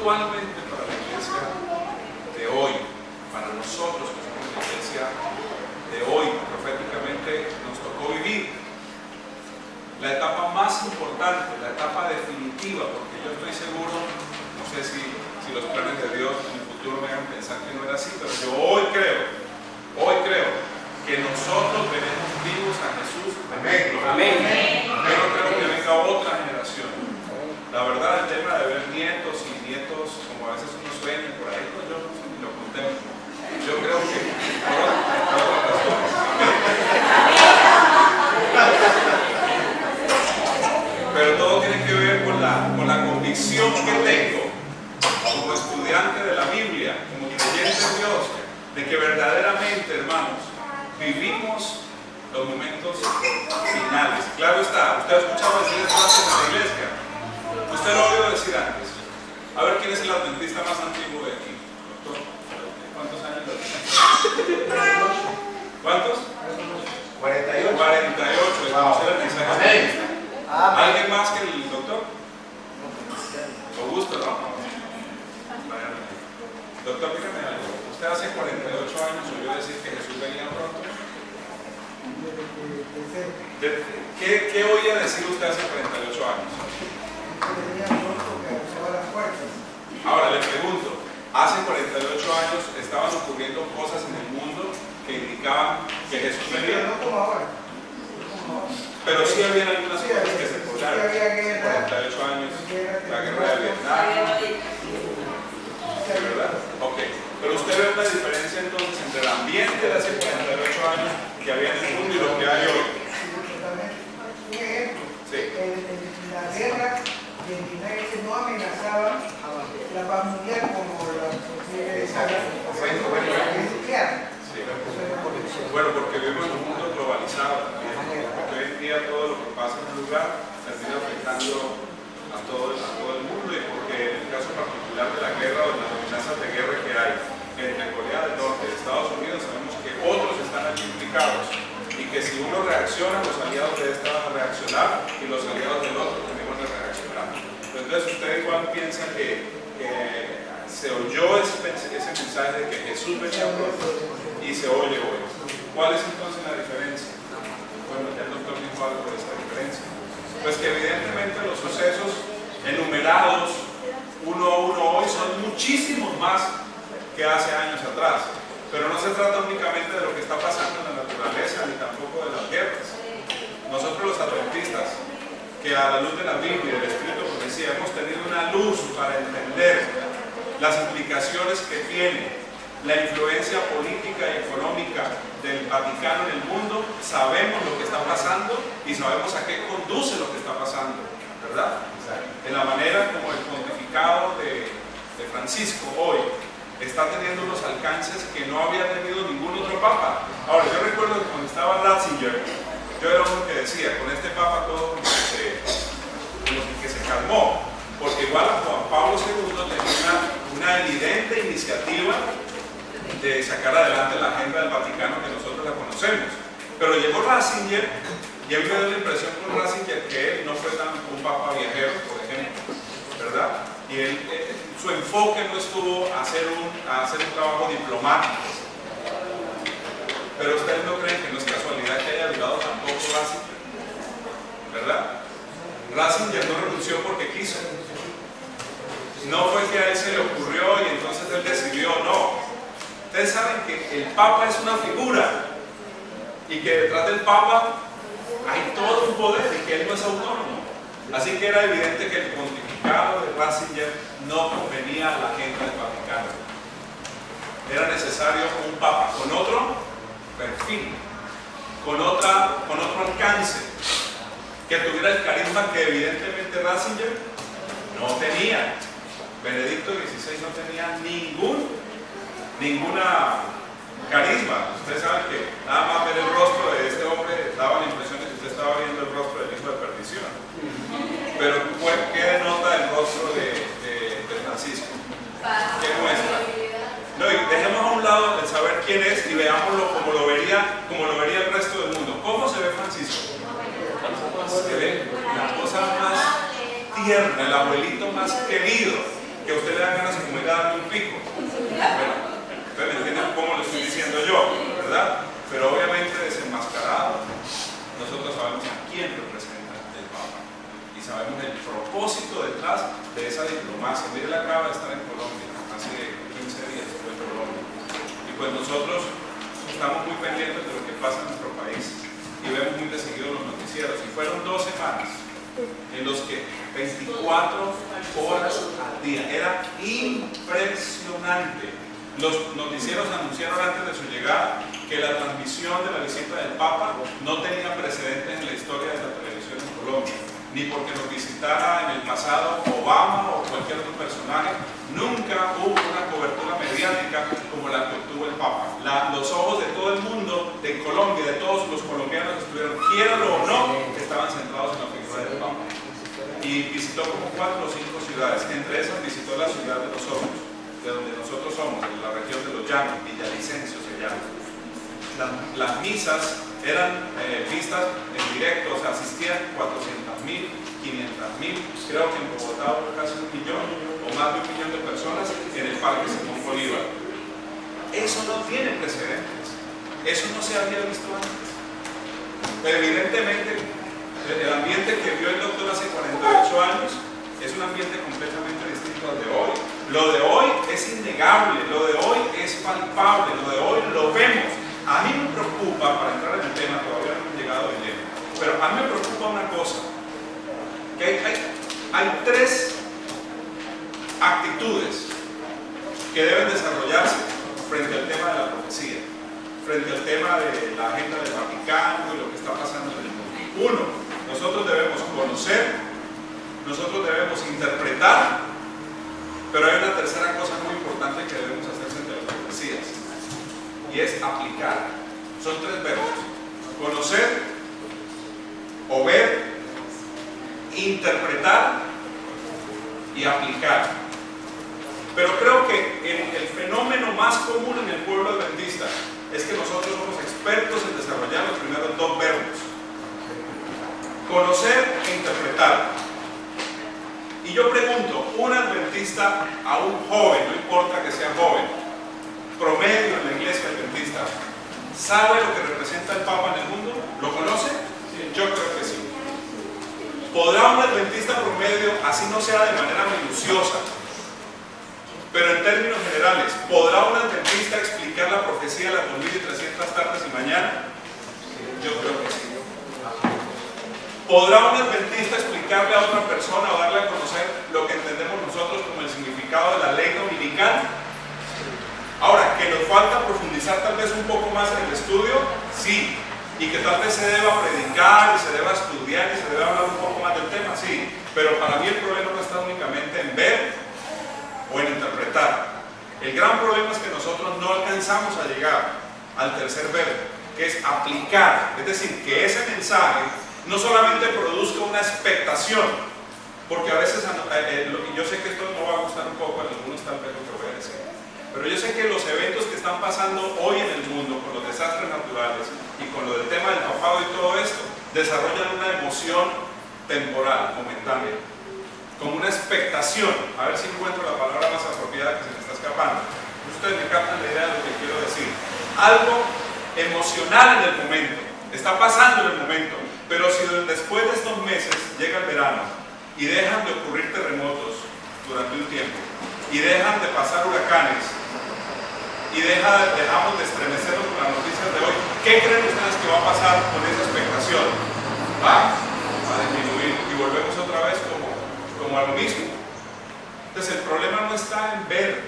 actualmente para la iglesia de hoy, para nosotros que somos la iglesia de hoy, proféticamente nos tocó vivir la etapa más importante, la etapa definitiva, porque yo estoy seguro, no sé si los planes de Dios en el futuro me hagan pensar que no era así, pero yo hoy creo que nosotros veremos vivos a Jesús. Amén. Amén. Yo no creo que venga otra generación. La verdad, el tema de ver nietos y nietos, como a veces uno sueña por ahí, pues yo ni lo contemplo. Yo creo que por otras razones. Pero todo tiene que ver con la convicción que tengo como estudiante de la Biblia, como creyente en Dios, de que verdaderamente, hermanos, vivimos los momentos finales. Claro está, usted ha escuchado decir esto antes en la iglesia. Usted lo ha oído decir antes. A ver, ¿quién es el adventista más antiguo de aquí? Doctor, ¿cuántos años lo tiene? ¿Cuántos? 48. 48, de conocer el mensaje adventista. ¿Alguien más que el doctor? Augusto, ¿no? Doctor, dígame algo. ¿Usted hace 48 años oyó decir que Jesús venía pronto? ¿Qué oía decir usted hace 48 años? Ahora le pregunto, hace 48 años estaban ocurriendo cosas en el mundo que indicaban que Jesús venía. No como ahora. Pero sí había algunas cosas que se escucharon. 48 años, la guerra de Vietnam. ¿Verdad? Ok. Pero usted ve una diferencia entonces entre el ambiente de hace 48 años que había en el mundo y lo que hay hoy. Un ejemplo. Sí. La guerra de Vietnam no amenazaba la paz mundial como la nuclear. Sí. Bueno, porque vivimos en un mundo globalizado también. Porque hoy en día todo lo que pasa en un lugar termina afectando a todo el mundo, y porque en el caso particular de la guerra o de las amenazas de guerra que hay entre Corea del Norte y Estados Unidos, sabemos que otros están allí implicados y que si uno reacciona, los aliados de este van a reaccionar y los aliados del otro también van a reaccionar. Entonces usted igual piensa que se oyó ese mensaje de que Jesús venía pronto y se oye hoy. ¿Cuál es entonces la diferencia? Bueno, ya el doctor dijo algo de esta diferencia. Pues que evidentemente los sucesos enumerados uno a uno hoy son muchísimos más que hace años atrás, pero no se trata únicamente de lo que está pasando en la naturaleza ni tampoco de las guerras. Nosotros los adventistas, que a la luz de la Biblia y del Espíritu de Profecía hemos tenido una luz para entender las implicaciones que tiene la influencia política y económica del Vaticano en el mundo, sabemos lo que está pasando y sabemos a qué conduce lo que está pasando, ¿verdad? En la manera como el pontificado de Francisco hoy está teniendo unos alcances que no había tenido ningún otro papa. Ahora, yo recuerdo que cuando estaba Ratzinger, yo era uno que decía, con este papa todo como que se calmó, porque igual Juan Pablo II tenía una evidente iniciativa de sacar adelante la agenda del Vaticano que nosotros la conocemos. Pero llegó Ratzinger y a mí me dio la impresión con Ratzinger que él no fue tan un papa viajero, por ejemplo, ¿verdad? Y su enfoque no estuvo a hacer un trabajo diplomático. Pero ustedes no creen que no es casualidad que haya durado tampoco Ratzinger, ¿verdad? Ratzinger no renunció porque quiso. No fue que a él se le ocurrió y entonces él decidió, no. Ustedes saben que el Papa es una figura y que detrás del Papa hay todo un poder y que él no es autónomo. Así que era evidente que el pontificado de Ratzinger no convenía a la agenda del Vaticano. Era necesario un Papa con otro perfil, con otro alcance, que tuviera el carisma que evidentemente Ratzinger no tenía. Benedicto XVI no tenía ninguna carisma. Ustedes saben que nada más ver el rostro de este hombre daba la impresión de que usted estaba viendo el rostro del hijo de perdición. Pero ¿qué denota el rostro de Francisco? ¿Qué muestra? No, y dejemos a un lado el saber quién es y veámoslo como lo vería el resto del mundo. ¿Cómo se ve Francisco? Se ve la cosa más tierna, el abuelito más querido, que a usted le dan detrás de esa diplomacia. Mire, él acaba de estar en Colombia, hace 15 días estuvo en Colombia. Y pues nosotros estamos muy pendientes de lo que pasa en nuestro país y vemos muy de seguido los noticieros. Y fueron 2 semanas en los que 24 horas al día. Era impresionante. Los noticieros anunciaron antes de su llegada que la transmisión de la visita del Papa no tenía precedentes en la historia de la televisión en Colombia, ni porque nos visitara en el pasado Obama o cualquier otro personaje. Nunca hubo una cobertura mediática como la que obtuvo el Papa. Los ojos de todo el mundo, de Colombia, de todos los colombianos que estuvieron, quiéralo o no, estaban centrados en la figura del Papa. Y visitó como 4 o 5 ciudades. Entre esas visitó la ciudad de nosotros, de donde nosotros somos, en la región de Los Llanos, Villavicencio se llama. Las misas eran vistas en directo, o sea, asistían 400.000, 500.000, creo que en Bogotá hubo casi 1 millón o más de 1 millón de personas en el Parque Simón Bolívar. Eso no tiene precedentes, eso no se había visto antes. Pero evidentemente el ambiente que vio el doctor hace 48 años es un ambiente completamente distinto al de hoy. Lo de hoy es innegable, lo de hoy es palpable, lo de hoy lo vemos. A mí me preocupa, para entrar en el tema, todavía no hemos llegado de lleno, pero a mí me preocupa una cosa, que hay 3 actitudes que deben desarrollarse frente al tema de la profecía, frente al tema de la agenda del Vaticano y lo que está pasando en el mundo. 1, nosotros debemos conocer, nosotros debemos interpretar, pero hay una tercera cosa muy importante que debemos hacer frente a las profecías, y es aplicar. Son 3 verbos: conocer, o ver, interpretar y aplicar. Pero creo que el fenómeno más común en el pueblo adventista es que nosotros somos expertos en desarrollar los primeros 2 verbos: conocer e interpretar. Y yo pregunto, un adventista a un joven, no importa que sea joven, promedio en la iglesia adventista, ¿sabe lo que representa el Papa en el mundo? ¿Lo conoce? Yo creo que sí. ¿Podrá un adventista promedio, así no sea de manera minuciosa, pero en términos generales, ¿podrá un adventista explicar la profecía de las 2300 tardes y mañana? Yo creo que sí. ¿Podrá un adventista explicarle a otra persona o darle a conocer lo que entendemos nosotros como el significado de la ley dominical? Ahora, que nos falta profundizar tal vez un poco más en el estudio, sí, y que tal vez se deba predicar y se deba estudiar y se deba hablar un poco más del tema, sí, pero para mí el problema no está únicamente en ver o en interpretar. El gran problema es que nosotros no alcanzamos a llegar al tercer verbo, que es aplicar, es decir, que ese mensaje no solamente produzca una expectación, porque a veces, yo sé que esto no va a gustar un poco a algunos tal vez lo que voy a decir, pero yo sé que los eventos que están pasando hoy en el mundo, con los desastres naturales y con lo del tema del papado y todo esto, desarrollan una emoción temporal, momentánea, como una expectación. A ver si encuentro la palabra más apropiada que se me está escapando. Ustedes me captan la idea de lo que quiero decir. Algo emocional en el momento, está pasando en el momento, pero si después de estos meses llega el verano y dejan de ocurrir terremotos durante un tiempo, y dejan de pasar huracanes, y dejamos de estremecernos con las noticias de hoy, ¿qué creen ustedes que va a pasar con esa expectación? Va a disminuir y volvemos otra vez como a lo mismo. Entonces el problema no está en ver,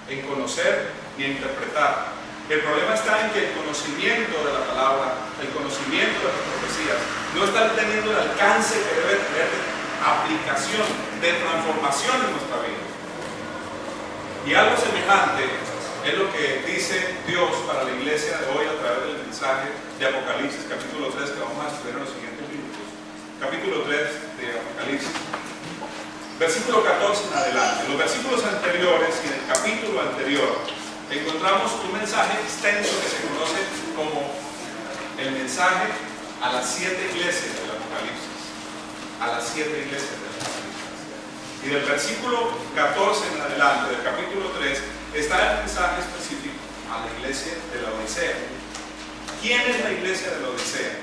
en conocer ni en interpretar. El problema está en que el conocimiento de la palabra, el conocimiento de las profecías, no está teniendo el alcance que debe tener de aplicación, de transformación en nuestra vida. Y algo semejante es lo que dice Dios para la iglesia de hoy a través del mensaje de Apocalipsis, capítulo 3, que vamos a estudiar en los siguientes minutos. Capítulo 3 de Apocalipsis, versículo 14 en adelante. En los versículos anteriores y en el capítulo anterior encontramos un mensaje extenso que se conoce como el mensaje a las 7 iglesias del Apocalipsis. A las 7 iglesias del Apocalipsis. Y del versículo 14 en adelante, del capítulo 3, está el mensaje específico a la iglesia de la Odisea. ¿Quién es la iglesia de la Odisea?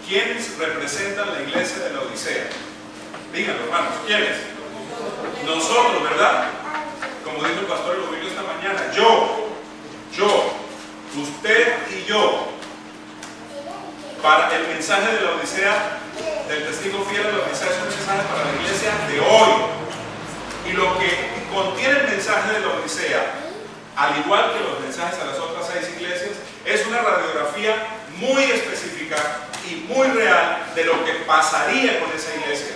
¿Quiénes representan la iglesia de la Odisea? Díganlo, hermanos, ¿quiénes? Nosotros, ¿verdad? Como dijo el pastor Elovilio esta mañana, yo, usted y yo, para el mensaje de la Odisea, del testigo fiel de la Odisea, es un mensaje para la iglesia de hoy. Y lo que contiene el mensaje de la Odisea, al igual que los mensajes a las otras 6 iglesias, es una radiografía muy específica y muy real de lo que pasaría con esa iglesia.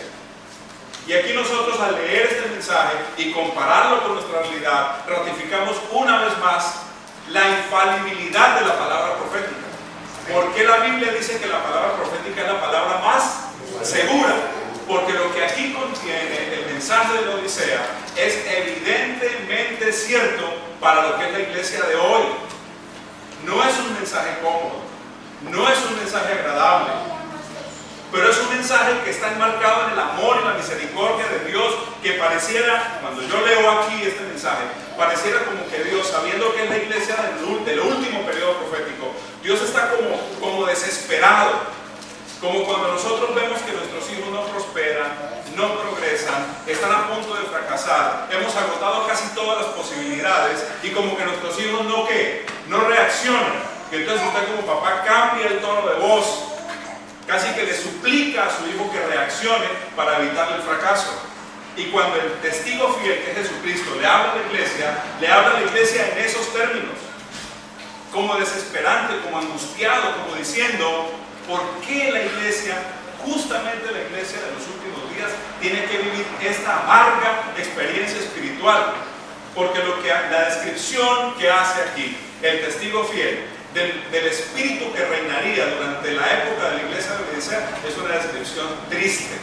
Y aquí nosotros, al leer este mensaje y compararlo con nuestra realidad, ratificamos una vez más la infalibilidad de la palabra profética. ¿Por qué la Biblia dice que la palabra profética es la palabra más segura? Porque lo que aquí contiene el mensaje de la Odisea es evidentemente cierto para lo que es la iglesia de hoy. No es un mensaje cómodo, no es un mensaje agradable, pero es un mensaje que está enmarcado en el amor y la misericordia de Dios, que pareciera, cuando yo leo aquí este mensaje, pareciera como que Dios, sabiendo que es la iglesia del último periodo profético, Dios está como desesperado, como cuando nosotros vemos que nuestros hijos no prosperan, no progresan, están a punto de fracasar, hemos agotado casi todas las posibilidades y como que nuestros hijos no reaccionan, y entonces usted como papá cambia el tono de voz, casi que le suplica a su hijo que reaccione para evitarle el fracaso. Y cuando el testigo fiel, que es Jesucristo, le habla a la iglesia en esos términos, como desesperante, como angustiado, como diciendo, ¿por qué la iglesia, justamente la iglesia de los últimos días, tiene que vivir esta amarga experiencia espiritual? Porque la descripción que hace aquí el testigo fiel del espíritu que reinaría durante la época de la iglesia de Odisea es una descripción triste,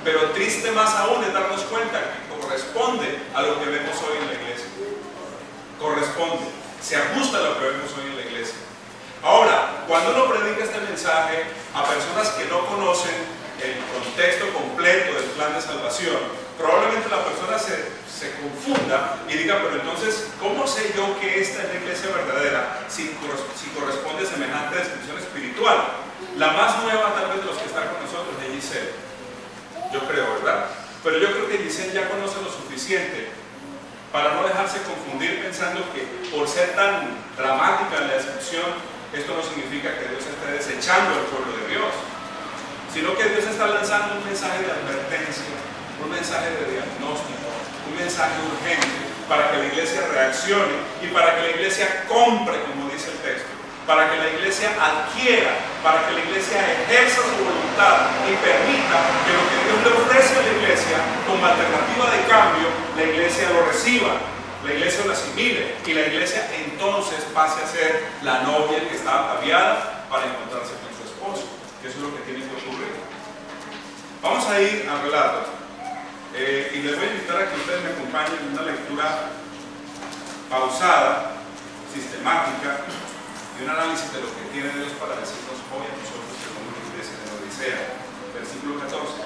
pero triste más aún es darnos cuenta que corresponde a lo que vemos hoy en la iglesia, se ajusta a lo que vemos hoy en la iglesia. Ahora, cuando uno predica este mensaje a personas que no conocen el contexto completo del plan de salvación, probablemente la persona se confunda y diga, pero entonces, ¿cómo sé yo que esta es la iglesia verdadera si corresponde a semejante descripción espiritual? La más nueva tal vez de los que están con nosotros es Giselle, yo creo, ¿verdad? Pero yo creo que Giselle ya conoce lo suficiente para no dejarse confundir pensando que por ser tan dramática la descripción, esto no significa que Dios esté desechando al pueblo de Dios, sino que Dios está lanzando un mensaje de advertencia, un mensaje de diagnóstico, un mensaje urgente para que la iglesia reaccione y para que la iglesia compre, como dice el texto, para que la iglesia adquiera, para que la iglesia ejerza su voluntad y permita que lo que Dios le ofrece a la iglesia como alternativa de cambio, la iglesia lo reciba, la iglesia lo asimile y la iglesia entonces pase a ser la novia que está ataviada para encontrarse con su esposo, que eso es lo que tiene que ocurrir. Vamos a ir al relato. Y les voy a invitar a que ustedes me acompañen en una lectura pausada, sistemática, y un análisis de lo que tiene Dios para decirnos hoy a nosotros que somos la iglesia de la Odisea. Versículo 14.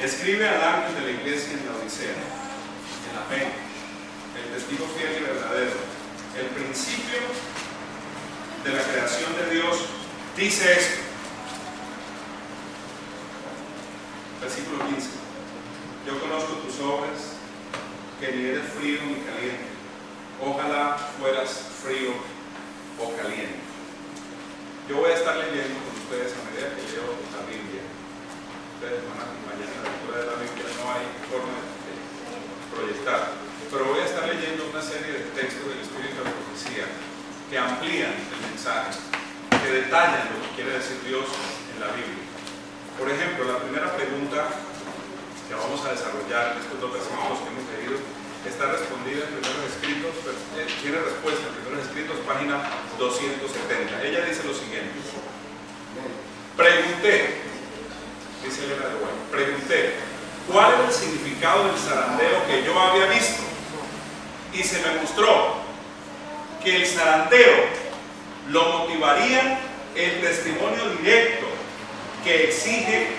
Escribe al ángel de la iglesia en la Odisea, en la fe, el testigo fiel y verdadero, el principio de la creación de Dios, dice esto. Versículo 15. Yo conozco tus obras, que ni eres frío ni caliente. Ojalá fueras frío o caliente. Yo voy a estar leyendo con ustedes a medida que leo la Biblia. Ustedes van a acompañar la lectura de la Biblia, no hay forma de proyectar. Pero voy a estar leyendo una serie de textos del Espíritu de la Profecía que amplían el mensaje, que detallan lo que quiere decir Dios en la Biblia. Por ejemplo, la primera pregunta que vamos a desarrollar en estos 2 versículos que hemos leído está respondida en Primeros Escritos, tiene respuesta en Primeros Escritos, página 270. Ella dice lo siguiente: dice Elena de Guay, pregunté cuál era el significado del zarandeo que yo había visto, y se me mostró que el zarandeo lo motivaría el testimonio directo que exige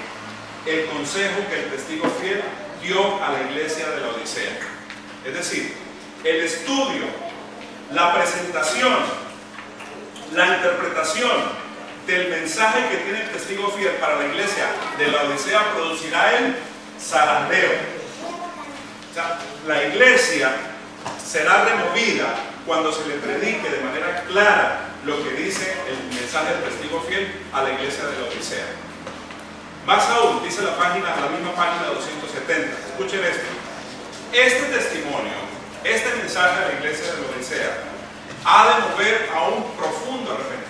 el consejo que el testigo fiel dio a la iglesia de la Odisea. Es decir, el estudio, la presentación, la interpretación del mensaje que tiene el testigo fiel para la iglesia de la Odisea producirá el zarandeo. O sea, la iglesia será removida cuando se le predique de manera clara lo que dice el mensaje del testigo fiel a la iglesia de la Odisea. Más aún, dice la misma página 270. Escuchen esto. Este testimonio, este mensaje a la iglesia de la Odisea, ha de mover a un profundo arrepentimiento.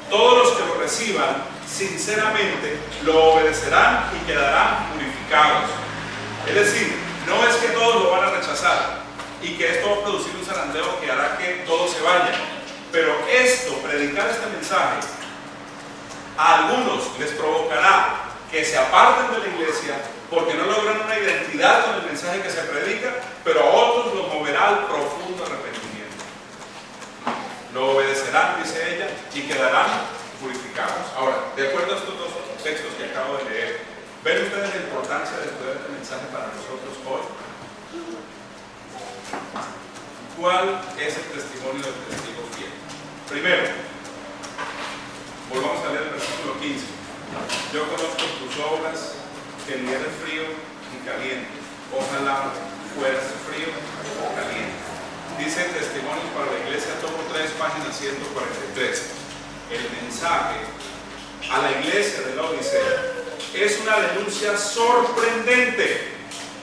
Todos los que lo reciban sinceramente lo obedecerán y quedarán purificados. Es decir, no es que todos lo van a rechazar y que esto va a producir un zarandeo que hará que todos se vayan, pero predicar este mensaje a algunos les provocará que se aparten de la iglesia porque no logran una identidad con el mensaje que se predica, pero a otros los moverá al profundo arrepentimiento. Lo obedecerán, dice ella, y quedarán purificados. Ahora, de acuerdo a estos dos textos que acabo de leer, ¿ven ustedes la importancia de estudiar este mensaje para nosotros hoy? ¿Cuál es el testimonio del testigo fiel? Primero, volvamos a leer el versículo 15. Yo conozco tus obras, que ni eres frío ni caliente. Ojalá fueras frío o caliente. Dice Testimonios para la Iglesia, tomo 3, página 143. El mensaje a la iglesia de la Odisea es una denuncia sorprendente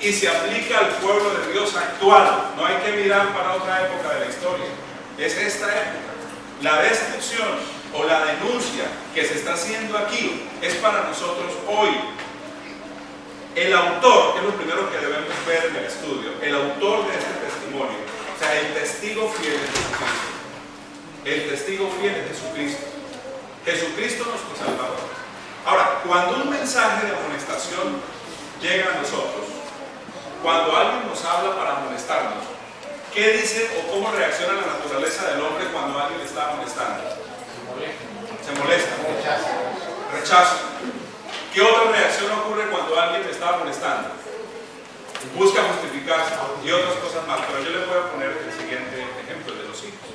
y se aplica al pueblo de Dios actual. No hay que mirar para otra época de la historia. Es esta época. La destrucción o la denuncia que se está haciendo aquí es para nosotros hoy. El autor, que es lo primero que debemos ver en el estudio, el autor de este testimonio, o sea, el testigo fiel es Jesucristo. El testigo fiel es Jesucristo. Jesucristo nuestro Salvador. Ahora, cuando un mensaje de amonestación llega a nosotros, cuando alguien nos habla para amonestarnos, ¿qué dice o cómo reacciona la naturaleza del hombre cuando alguien le está amonestando? Se molesta. Rechazo. ¿Qué otra reacción ocurre cuando alguien le está amonestando? Busca justificarse y otras cosas más. Pero yo le voy a poner el siguiente ejemplo, el de los hijos.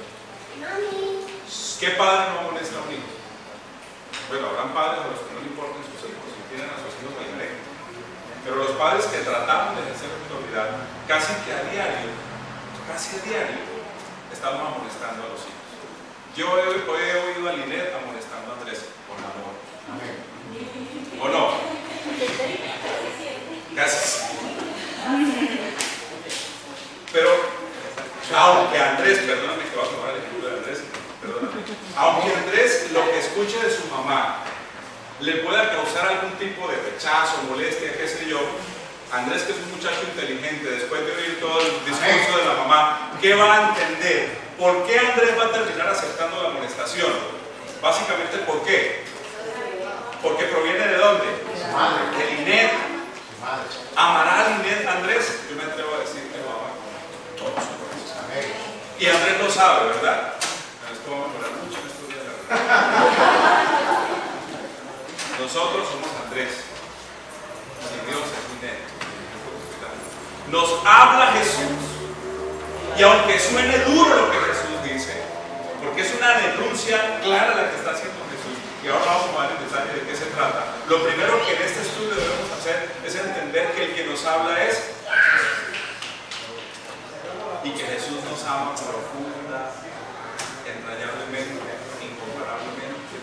¿Qué padre no amonesta a un hijo? Bueno, habrán padres a los que no le importan sus hijos y tienen a sus hijos al derecho. Pero los padres que tratamos de ejercer autoridad, casi a diario, estamos amonestando a los hijos. Yo he oído a Linet amonestando a Andrés con amor. Amén. ¿O no? Casi. Pero, aunque Andrés, perdóname que voy a tomar el ejemplo de Andrés, perdóname. Aunque Andrés lo que escuche de su mamá le pueda causar algún tipo de rechazo, molestia, qué sé yo, Andrés, que es un muchacho inteligente, después de oír todo el discurso de la mamá, ¿qué va a entender? ¿Por qué Andrés va a terminar aceptando la amonestación? Básicamente, ¿por qué? Porque proviene de dónde? De Linet. ¿Amará a Linet Andrés? Yo me atrevo a decir que lo ama con todo su corazón. Y Andrés lo sabe, ¿verdad? Esto vamos a mejorar mucho en estos días, la verdad. Nosotros somos Andrés. Y Dios es Linet. Nos habla Jesús. Y aunque suene duro lo que Jesús dice, porque es una denuncia clara la que está haciendo Jesús, y ahora vamos a ver en detalle de qué se trata, lo primero que en este estudio debemos hacer es entender que el que nos habla es Jesús. Y que Jesús nos ama profunda, entrañablemente, incomparablemente.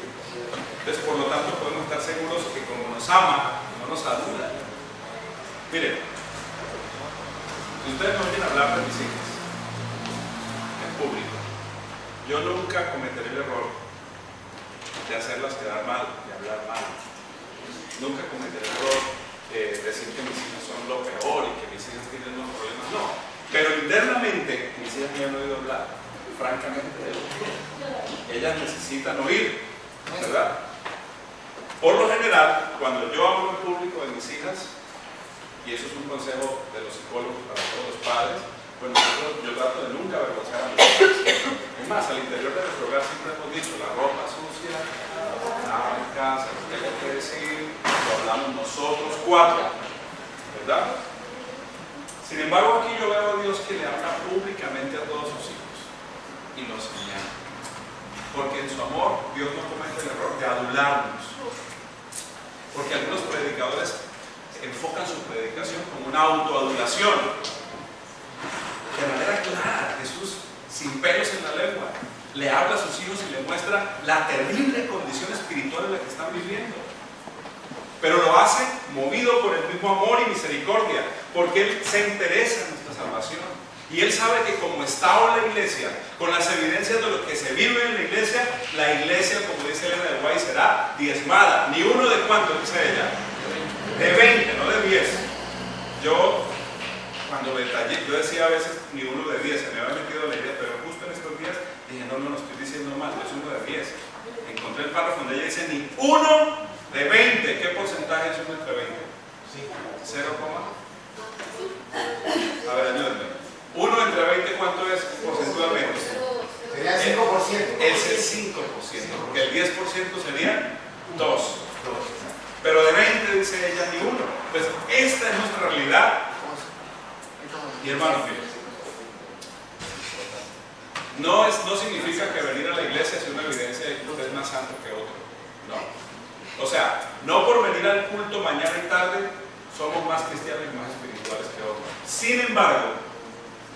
Entonces, por lo tanto, podemos estar seguros que como nos ama, no nos adula. Miren, si ustedes me oyen hablar de mis hijas en público, yo nunca cometeré el error de hacerlas quedar mal, de hablar mal. Nunca cometeré el error de decir que mis hijas son lo peor y que mis hijas tienen unos problemas. No, pero internamente mis hijas me han oído hablar, francamente. Ellas necesitan oír, ¿verdad? Por lo general, cuando yo hablo en público de mis hijas, y eso es un consejo de los psicólogos para todos los padres, bueno, yo trato de nunca avergonzar a mis hijas. Es más, al interior de nuestro hogar siempre hemos dicho, la ropa sucia, nada en casa, no tengo que decir, lo hablamos nosotros 4, ¿verdad? Sin embargo, aquí yo veo a Dios que le habla públicamente a todos sus hijos y los señala. Porque en su amor Dios no comete el error de adularnos. Porque algunos predicadores enfocan su predicación como una autoadulación. De manera clara, Jesús, sin pelos en la lengua, le habla a sus hijos y le muestra la terrible condición espiritual en la que están viviendo. Pero lo hace movido por el mismo amor y misericordia, porque Él se interesa en nuestra salvación. Y Él sabe que como está ahora la iglesia, con las evidencias de lo que se vive en la iglesia, como dice Elena de White, será diezmada. Ni uno de cuánto, dice ella, de 20, no de 10. Yo, cuando detallé, yo decía a veces ni uno de 10, se me había metido la idea, pero justo en estos días dije, no, estoy diciendo mal, es uno de 10. Encontré el párrafo donde ella dice ni uno de 20. ¿Qué porcentaje es uno entre 20? 0, a ver, ayúdenme. 1 entre 20, ¿cuánto es porcentualmente? Sería el 5%. Es el 5%, porque el 10% sería 2. Pero de 20 dice ella ni uno. Pues esta es nuestra realidad. Y hermanos, no significa que venir a la iglesia sea una evidencia de que usted es más santo que otro. No. O sea, no por venir al culto mañana y tarde somos más cristianos y más espirituales que otros. Sin embargo,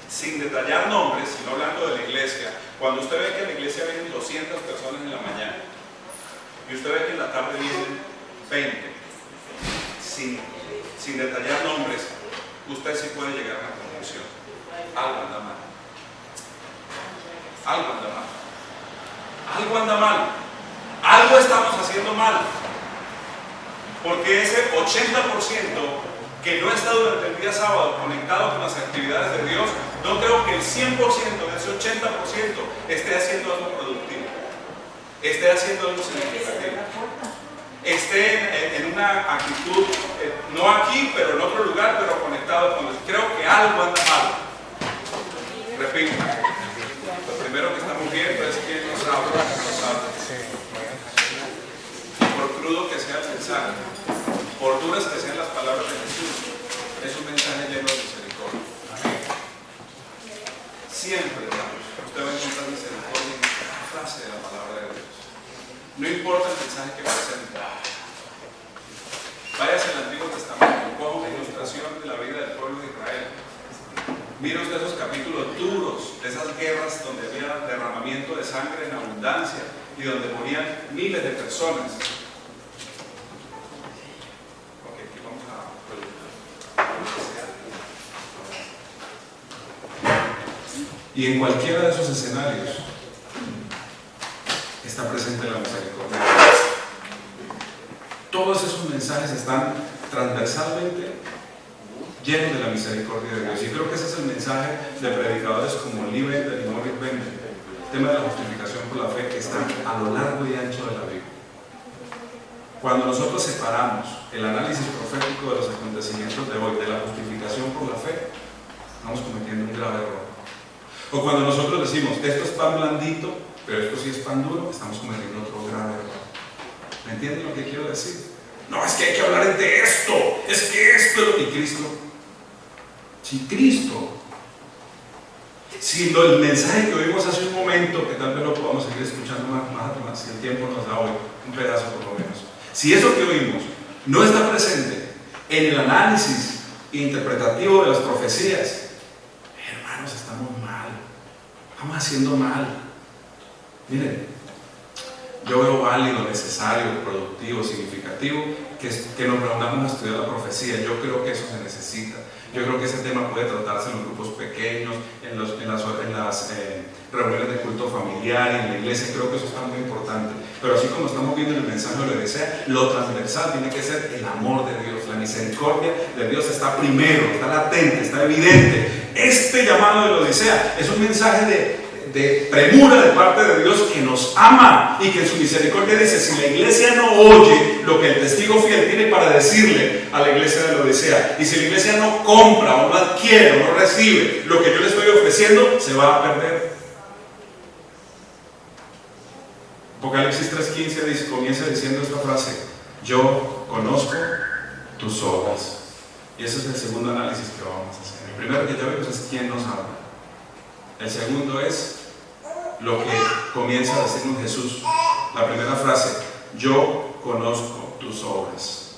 sin detallar nombres, sino hablando de la iglesia, cuando usted ve que en la iglesia vienen 200 personas en la mañana y usted ve que en la tarde vienen 20, sin detallar nombres, usted sí puede llegar a una conclusión: algo anda mal. Algo anda mal. Algo anda mal. Algo estamos haciendo mal. Porque ese 80% que no está durante el día sábado conectado con las actividades de Dios, no creo que el 100% de ese 80% esté haciendo algo productivo, esté haciendo algo significativo, esté en una actitud, no aquí, pero en otro lugar, pero conectado con Dios. Creo que algo anda mal. Repito, lo primero que estamos viendo es que nos habla, por crudo que sea el mensaje, por duras que sean las palabras de Jesús, es un mensaje lleno de misericordia. Siempre, hermanos, usted va a encontrar misericordia en cada frase de la palabra de Dios. No importa el mensaje que presenta. Váyase al Antiguo Testamento, coja una ilustración de la vida del pueblo de Israel. Mire usted esos capítulos duros, de esas guerras donde había derramamiento de sangre en abundancia y donde morían miles de personas. Y en cualquiera de esos escenarios está presente la misericordia de Dios. Todos esos mensajes están transversalmente llenos de la misericordia de Dios. Y creo que ese es el mensaje de predicadores como Lee Bender y Morris Bender. El tema de la justificación por la fe que están a lo largo y ancho de la Biblia. Cuando nosotros separamos el análisis profético de los acontecimientos de hoy de la justificación por la fe, estamos cometiendo un grave error. O cuando nosotros decimos, esto es pan blandito, pero esto sí es pan duro, estamos cometiendo otro grave error. ¿Me entienden lo que quiero decir? No, es que hay que hablar de esto, es que esto es lo que Cristo. Si Cristo, si el mensaje que oímos hace un momento, que tal vez lo podamos seguir escuchando más si el tiempo nos da hoy, un pedazo por lo menos. Si eso que oímos no está presente en el análisis interpretativo de las profecías, hermanos, estamos mal, estamos haciendo mal. Miren, yo veo válido, necesario, productivo, significativo que nos reunamos a estudiar la profecía. Yo creo que eso se necesita. Yo creo que ese tema puede tratarse en los grupos pequeños, en las reuniones de culto familiar y en la iglesia. Creo que eso está muy importante. Pero así como estamos viendo en el mensaje de la Odisea, lo transversal tiene que ser el amor de Dios. La misericordia de Dios está primero, está latente, está evidente. Este llamado de la Odisea es un mensaje de premura de parte de Dios, que nos ama y que en su misericordia dice: si la iglesia no oye lo que el testigo fiel tiene para decirle a la iglesia de la Odisea, y si la iglesia no compra o no adquiere o no recibe lo que yo le estoy ofreciendo, se va a perder. Apocalipsis 3:15 comienza diciendo esta frase: yo conozco tus obras. Y ese es el segundo análisis que vamos a hacer. El primero que ya vemos es quién nos habla. El segundo es lo que comienza a decirnos Jesús. La primera frase: yo conozco tus obras.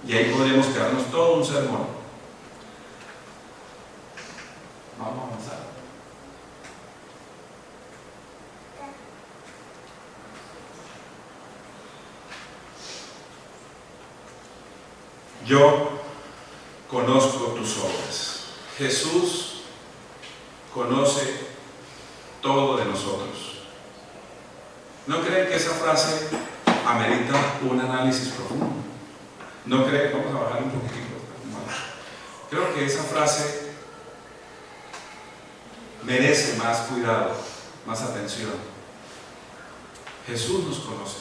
Y ahí podríamos quedarnos todo un sermón. Vamos a avanzar. Yo conozco tus obras. Jesús conoce todo de nosotros. ¿No creen que esa frase amerita un análisis profundo? ¿No creen? Vamos a bajar un poquitico. Creo que esa frase merece más cuidado, más atención. Jesús nos conoce.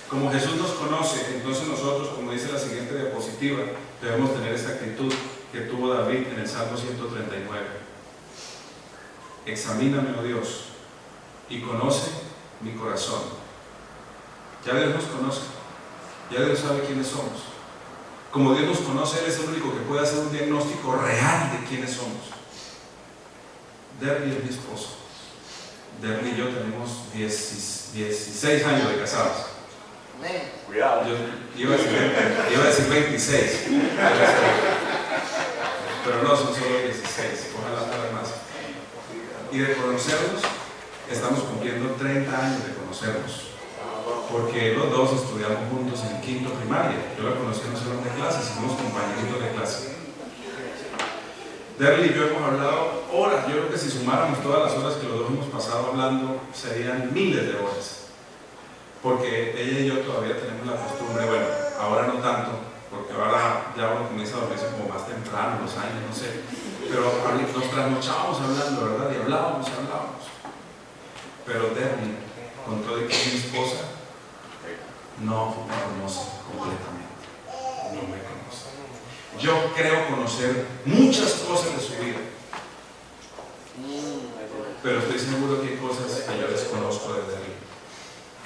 Como Jesús nos conoce, entonces nosotros, como dice la siguiente diapositiva, debemos tener esta actitud que tuvo David en el Salmo 139. Examíname, oh Dios, y conoce mi corazón. Ya Dios nos conoce, ya Dios sabe quiénes somos. Como Dios nos conoce, Él es el único que puede hacer un diagnóstico real de quiénes somos. Derby es mi esposo. Derby y yo tenemos 16 años de casados. Cuidado. Yo iba a decir 26, pero no, son solo 16, ojalá fuera más. Y de conocernos, estamos cumpliendo 30 años de conocernos, porque los dos estudiamos juntos en quinto primaria. Yo la conocí en un salón de clases, somos compañeritos de clase. Derly y yo hemos hablado horas. Yo creo que si sumáramos todas las horas que los dos hemos pasado hablando, serían miles de horas. Porque ella y yo todavía tenemos la costumbre, bueno, ahora no tanto, porque ahora ya uno comienza a dormirse como más temprano, los años, no sé, pero nos trasnochábamos hablando, ¿verdad? Y hablábamos. Pero Derby, con todo y que es mi esposa, no me conoce completamente, no me conoce. Yo creo conocer muchas cosas de su vida, pero estoy seguro que hay cosas que yo desconozco de Derby.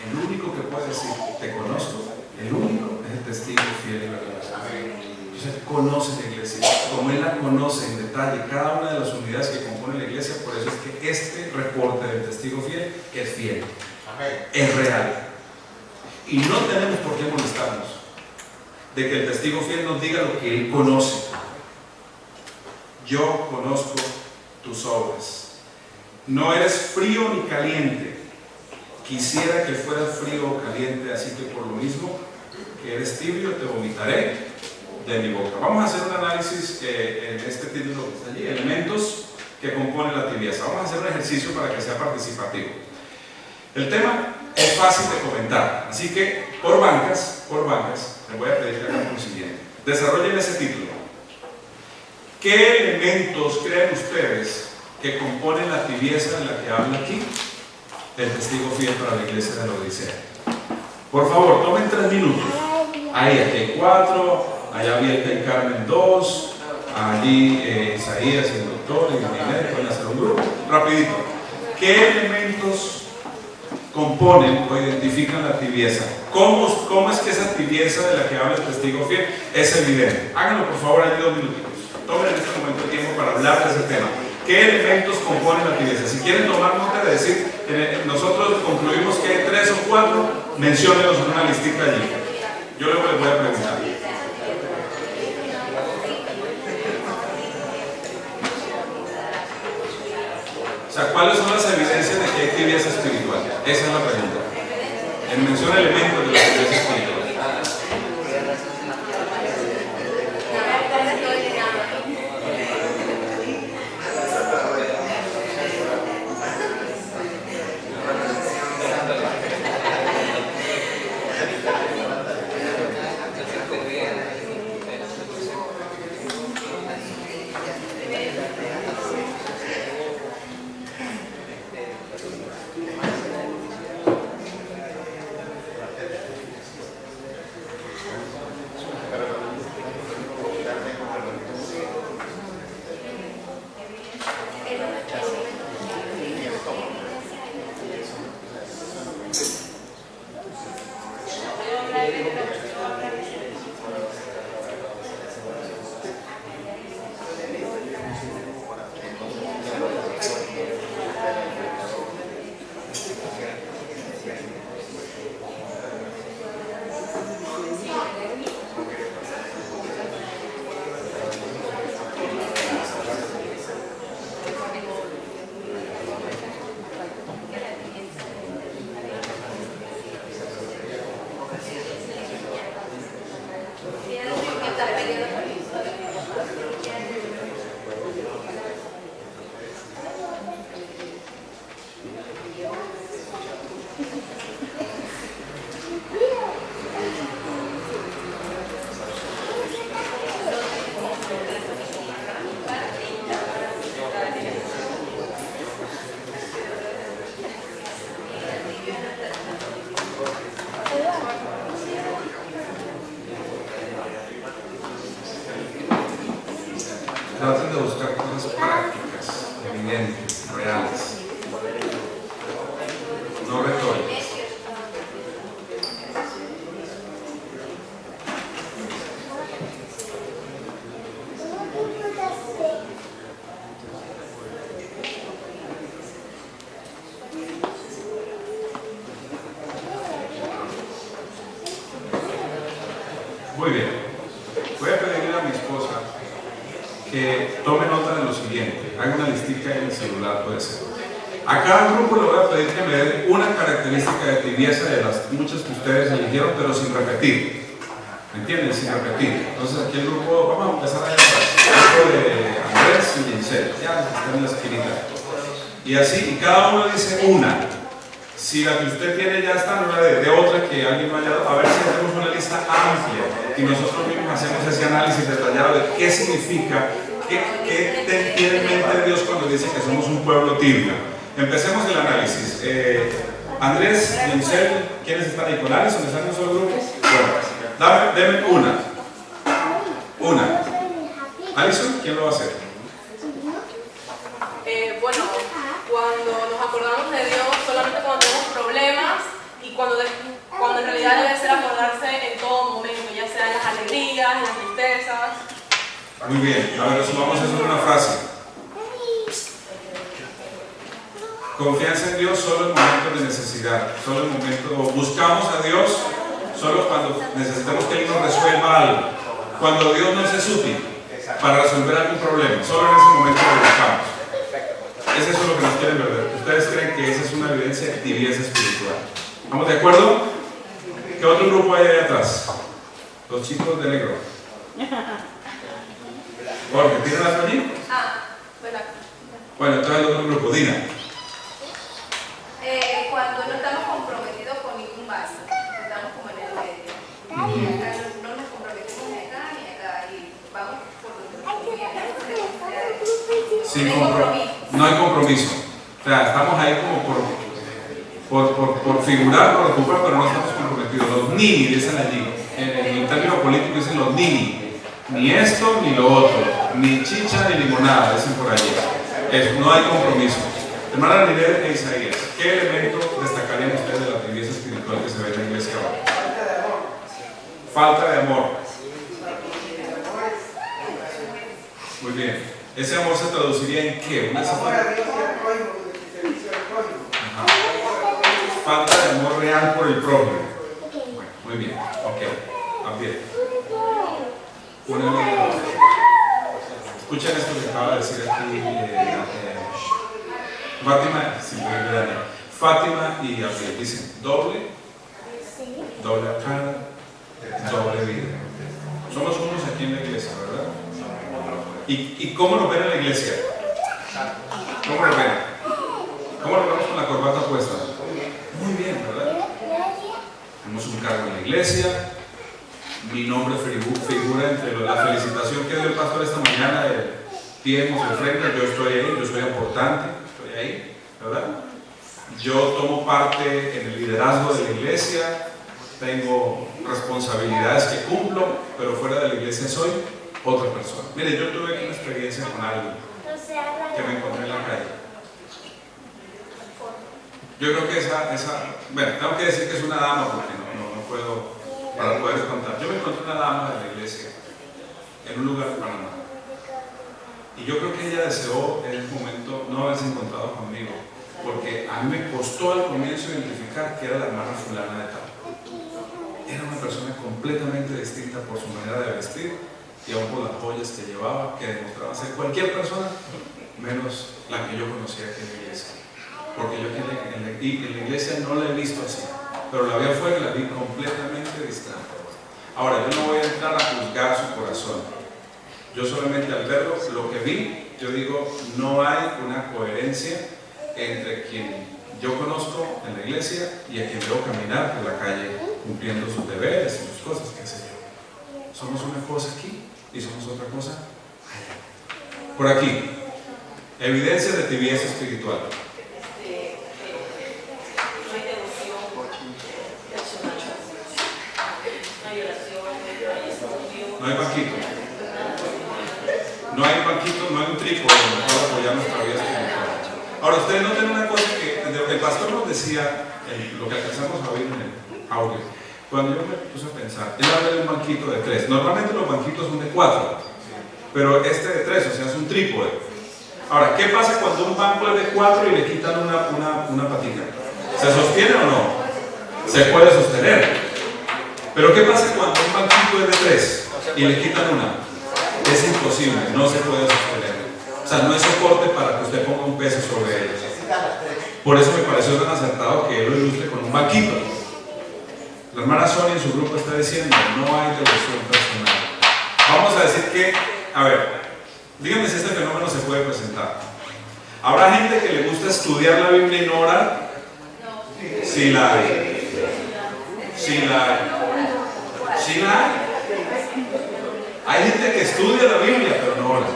El único que puede decir, te conozco, el único es el testigo fiel y verdadero. Entonces, conoce la iglesia, como Él la conoce en detalle, cada una de las unidades que compone la iglesia. Por eso es que este reporte del testigo fiel es fiel, es real. Y no tenemos por qué molestarnos de que el testigo fiel nos diga lo que Él conoce. Yo conozco tus obras. No eres frío ni caliente. Quisiera que fueras frío o caliente, así que por lo mismo que eres tibio, te vomitaré de mi boca. Vamos a hacer un análisis en este título que está allí, elementos que componen la tibieza. Vamos a hacer un ejercicio para que sea participativo. El tema es fácil de comentar, así que por bancas, les voy a pedir que hagan lo siguiente. Desarrollen ese título. ¿Qué elementos creen ustedes que componen la tibieza de la que habla aquí el testigo fiel para la iglesia de la Odisea? Por favor, tomen 3 minutos. Ahí, aquí hay 4, allá Bielka y Carmen 2, allí Isaías y el doctor y Miguel pueden hacer un grupo. Rapidito. ¿Qué elementos componen o identifican la tibieza? ¿Cómo es que esa tibieza de la que habla el testigo fiel es evidente? Háganlo por favor allí 2 minutitos. Tomen en este momento tiempo para hablar de ese tema. ¿Qué elementos componen la tibieza? Si quieren tomar nota de decir, nosotros concluimos que hay 3 o 4, menciónenlos en una listita allí. Yo luego les voy a preguntar. O sea, ¿cuáles son las evidencias de que hay tibieza espiritual? Esa es la pregunta. Menciona elementos de la tibieza espiritual. traten de buscar cosas prácticas, evidentes, reales, no retóricas. Muy bien, voy a pedirle a mi esposa que tome nota de lo siguiente, haga una listica en el celular, puede ser. A cada grupo le voy a pedir que me dé una característica de tibieza de las muchas que ustedes eligieron, pero sin repetir. ¿Me entienden? Sin repetir. Entonces aquí el grupo, vamos a empezar allá atrás. El grupo de Andrés y Giselle, ya están en la esquinita. Y así, y cada uno dice una. Si la que usted tiene ya está, no la de otra que alguien vaya a ver si hacemos una lista amplia y nosotros mismos hacemos ese análisis detallado de qué significa, qué tiene en mente Dios cuando dice que somos un pueblo tibio. Empecemos el análisis. Andrés, Giselle, ¿quiénes están ahí con Alison? ¿Están en un solo grupo? Bueno, deme una. Una. Alison, ¿quién lo va a hacer? Bueno, cuando nos acordamos de Dios solamente cuando tenemos problemas y cuando en realidad debe ser acordarse en todo momento, ya sea en las alegrías, en las tristezas. Muy bien, a ver, resumamos eso en una frase. Confianza en Dios solo en momentos de necesidad, solo en momentos, buscamos a Dios solo cuando necesitamos que Él nos resuelva algo. Cuando Dios nos es útil para resolver algún problema, solo en ese momento lo buscamos. Es eso lo que nos quieren ver. ¿Ustedes creen que esa es una evidencia de tibieza espiritual? ¿Estamos de acuerdo? ¿Qué otro grupo hay ahí atrás? Los chicos de negro. Jorge, ¿tienen algo allí? ¿Verdad? Bueno, entonces el otro grupo, Dina. Cuando no estamos comprometidos con ningún vaso, estamos como en el medio. Acá no nos comprometimos ni acá ni acá y vamos por donde nos Sin compromiso. No hay compromiso. O sea, estamos ahí como por figurar, por ocupar, pero no estamos comprometidos. Los nini, dicen allí. En el término político dicen los nini. Ni esto ni lo otro. Ni chicha ni limonada, dicen por allí. No hay compromiso. Hermana Nivel e Isaías, ¿qué elemento destacarían ustedes de la tibieza espiritual que se ve en la iglesia ahora? Falta de amor. Muy bien. ¿Ese amor se traduciría en qué? Falta de amor real por el prójimo. Bueno, muy bien. Ok. También. Escuchen esto que acaba de decir aquí Fátima y Abdiel. Dicen doble cara, doble vida. Somos unos aquí en la iglesia, ¿verdad? ¿Y cómo nos ven en la iglesia? ¿Cómo nos ven? ¿Cómo nos vemos con la corbata puesta? Muy bien, ¿verdad? Tenemos un cargo en la iglesia. Mi nombre figura entre la felicitación que dio el pastor esta mañana de tiempos de frente. Yo estoy ahí, yo soy aportante, estoy ahí, ¿verdad? Yo tomo parte en el liderazgo de la iglesia, tengo responsabilidades que cumplo, pero fuera de la iglesia soy otra persona. Mire, yo tuve aquí una experiencia con alguien que me encontré en la calle. Yo creo que bueno, tengo que decir que es una dama porque no puedo, para poder contar. Yo me encontré una dama de la iglesia en un lugar de Panamá. Y yo creo que ella deseó en ese momento no haberse encontrado conmigo, porque a mí me costó al comienzo identificar que era la hermana fulana de tal. Era una persona completamente distinta por su manera de vestir y aún por las joyas que llevaba, que demostraba ser cualquier persona menos la que yo conocía aquí en la iglesia. Porque yo en la iglesia no la he visto así, pero la vi afuera y la vi completamente distante. Ahora, yo no voy a entrar a juzgar su corazón. Yo solamente al verlo, lo que vi, yo digo, no hay una coherencia entre quien yo conozco en la iglesia y a quien veo caminar por la calle cumpliendo sus deberes y sus cosas, qué sé yo. Somos una cosa aquí y somos otra cosa allá. Por aquí, evidencia de tibieza espiritual. No hay banquito. No hay banquito, no hay un trípode donde pueda apoyar nuestra vida espiritual. Ahora, ustedes noten una cosa que el pastor nos decía, lo que alcanzamos a oír en el audio. Cuando yo me puse a pensar, él habla de un banquito de 3. Normalmente los banquitos son de 4, pero este de 3, o sea, es un trípode. Ahora, ¿qué pasa cuando un banco es de 4 y le quitan una patita? ¿Se sostiene o no? Se puede sostener. Pero ¿qué pasa cuando un banquito es de 3 y le quitan una? Es imposible, no se puede sostener. O sea, no hay soporte para que usted ponga un peso sobre ella. Por eso me pareció tan acertado que él lo ilustre con un banquito. La hermana Sonia en su grupo está diciendo, no hay devoción personal. Vamos a decir que, a ver, díganme si este fenómeno se puede presentar. ¿Habrá gente que le gusta estudiar la Biblia y no orar? Sí la hay. Sí la hay. Sí la hay. Hay gente que estudia la Biblia pero no ora.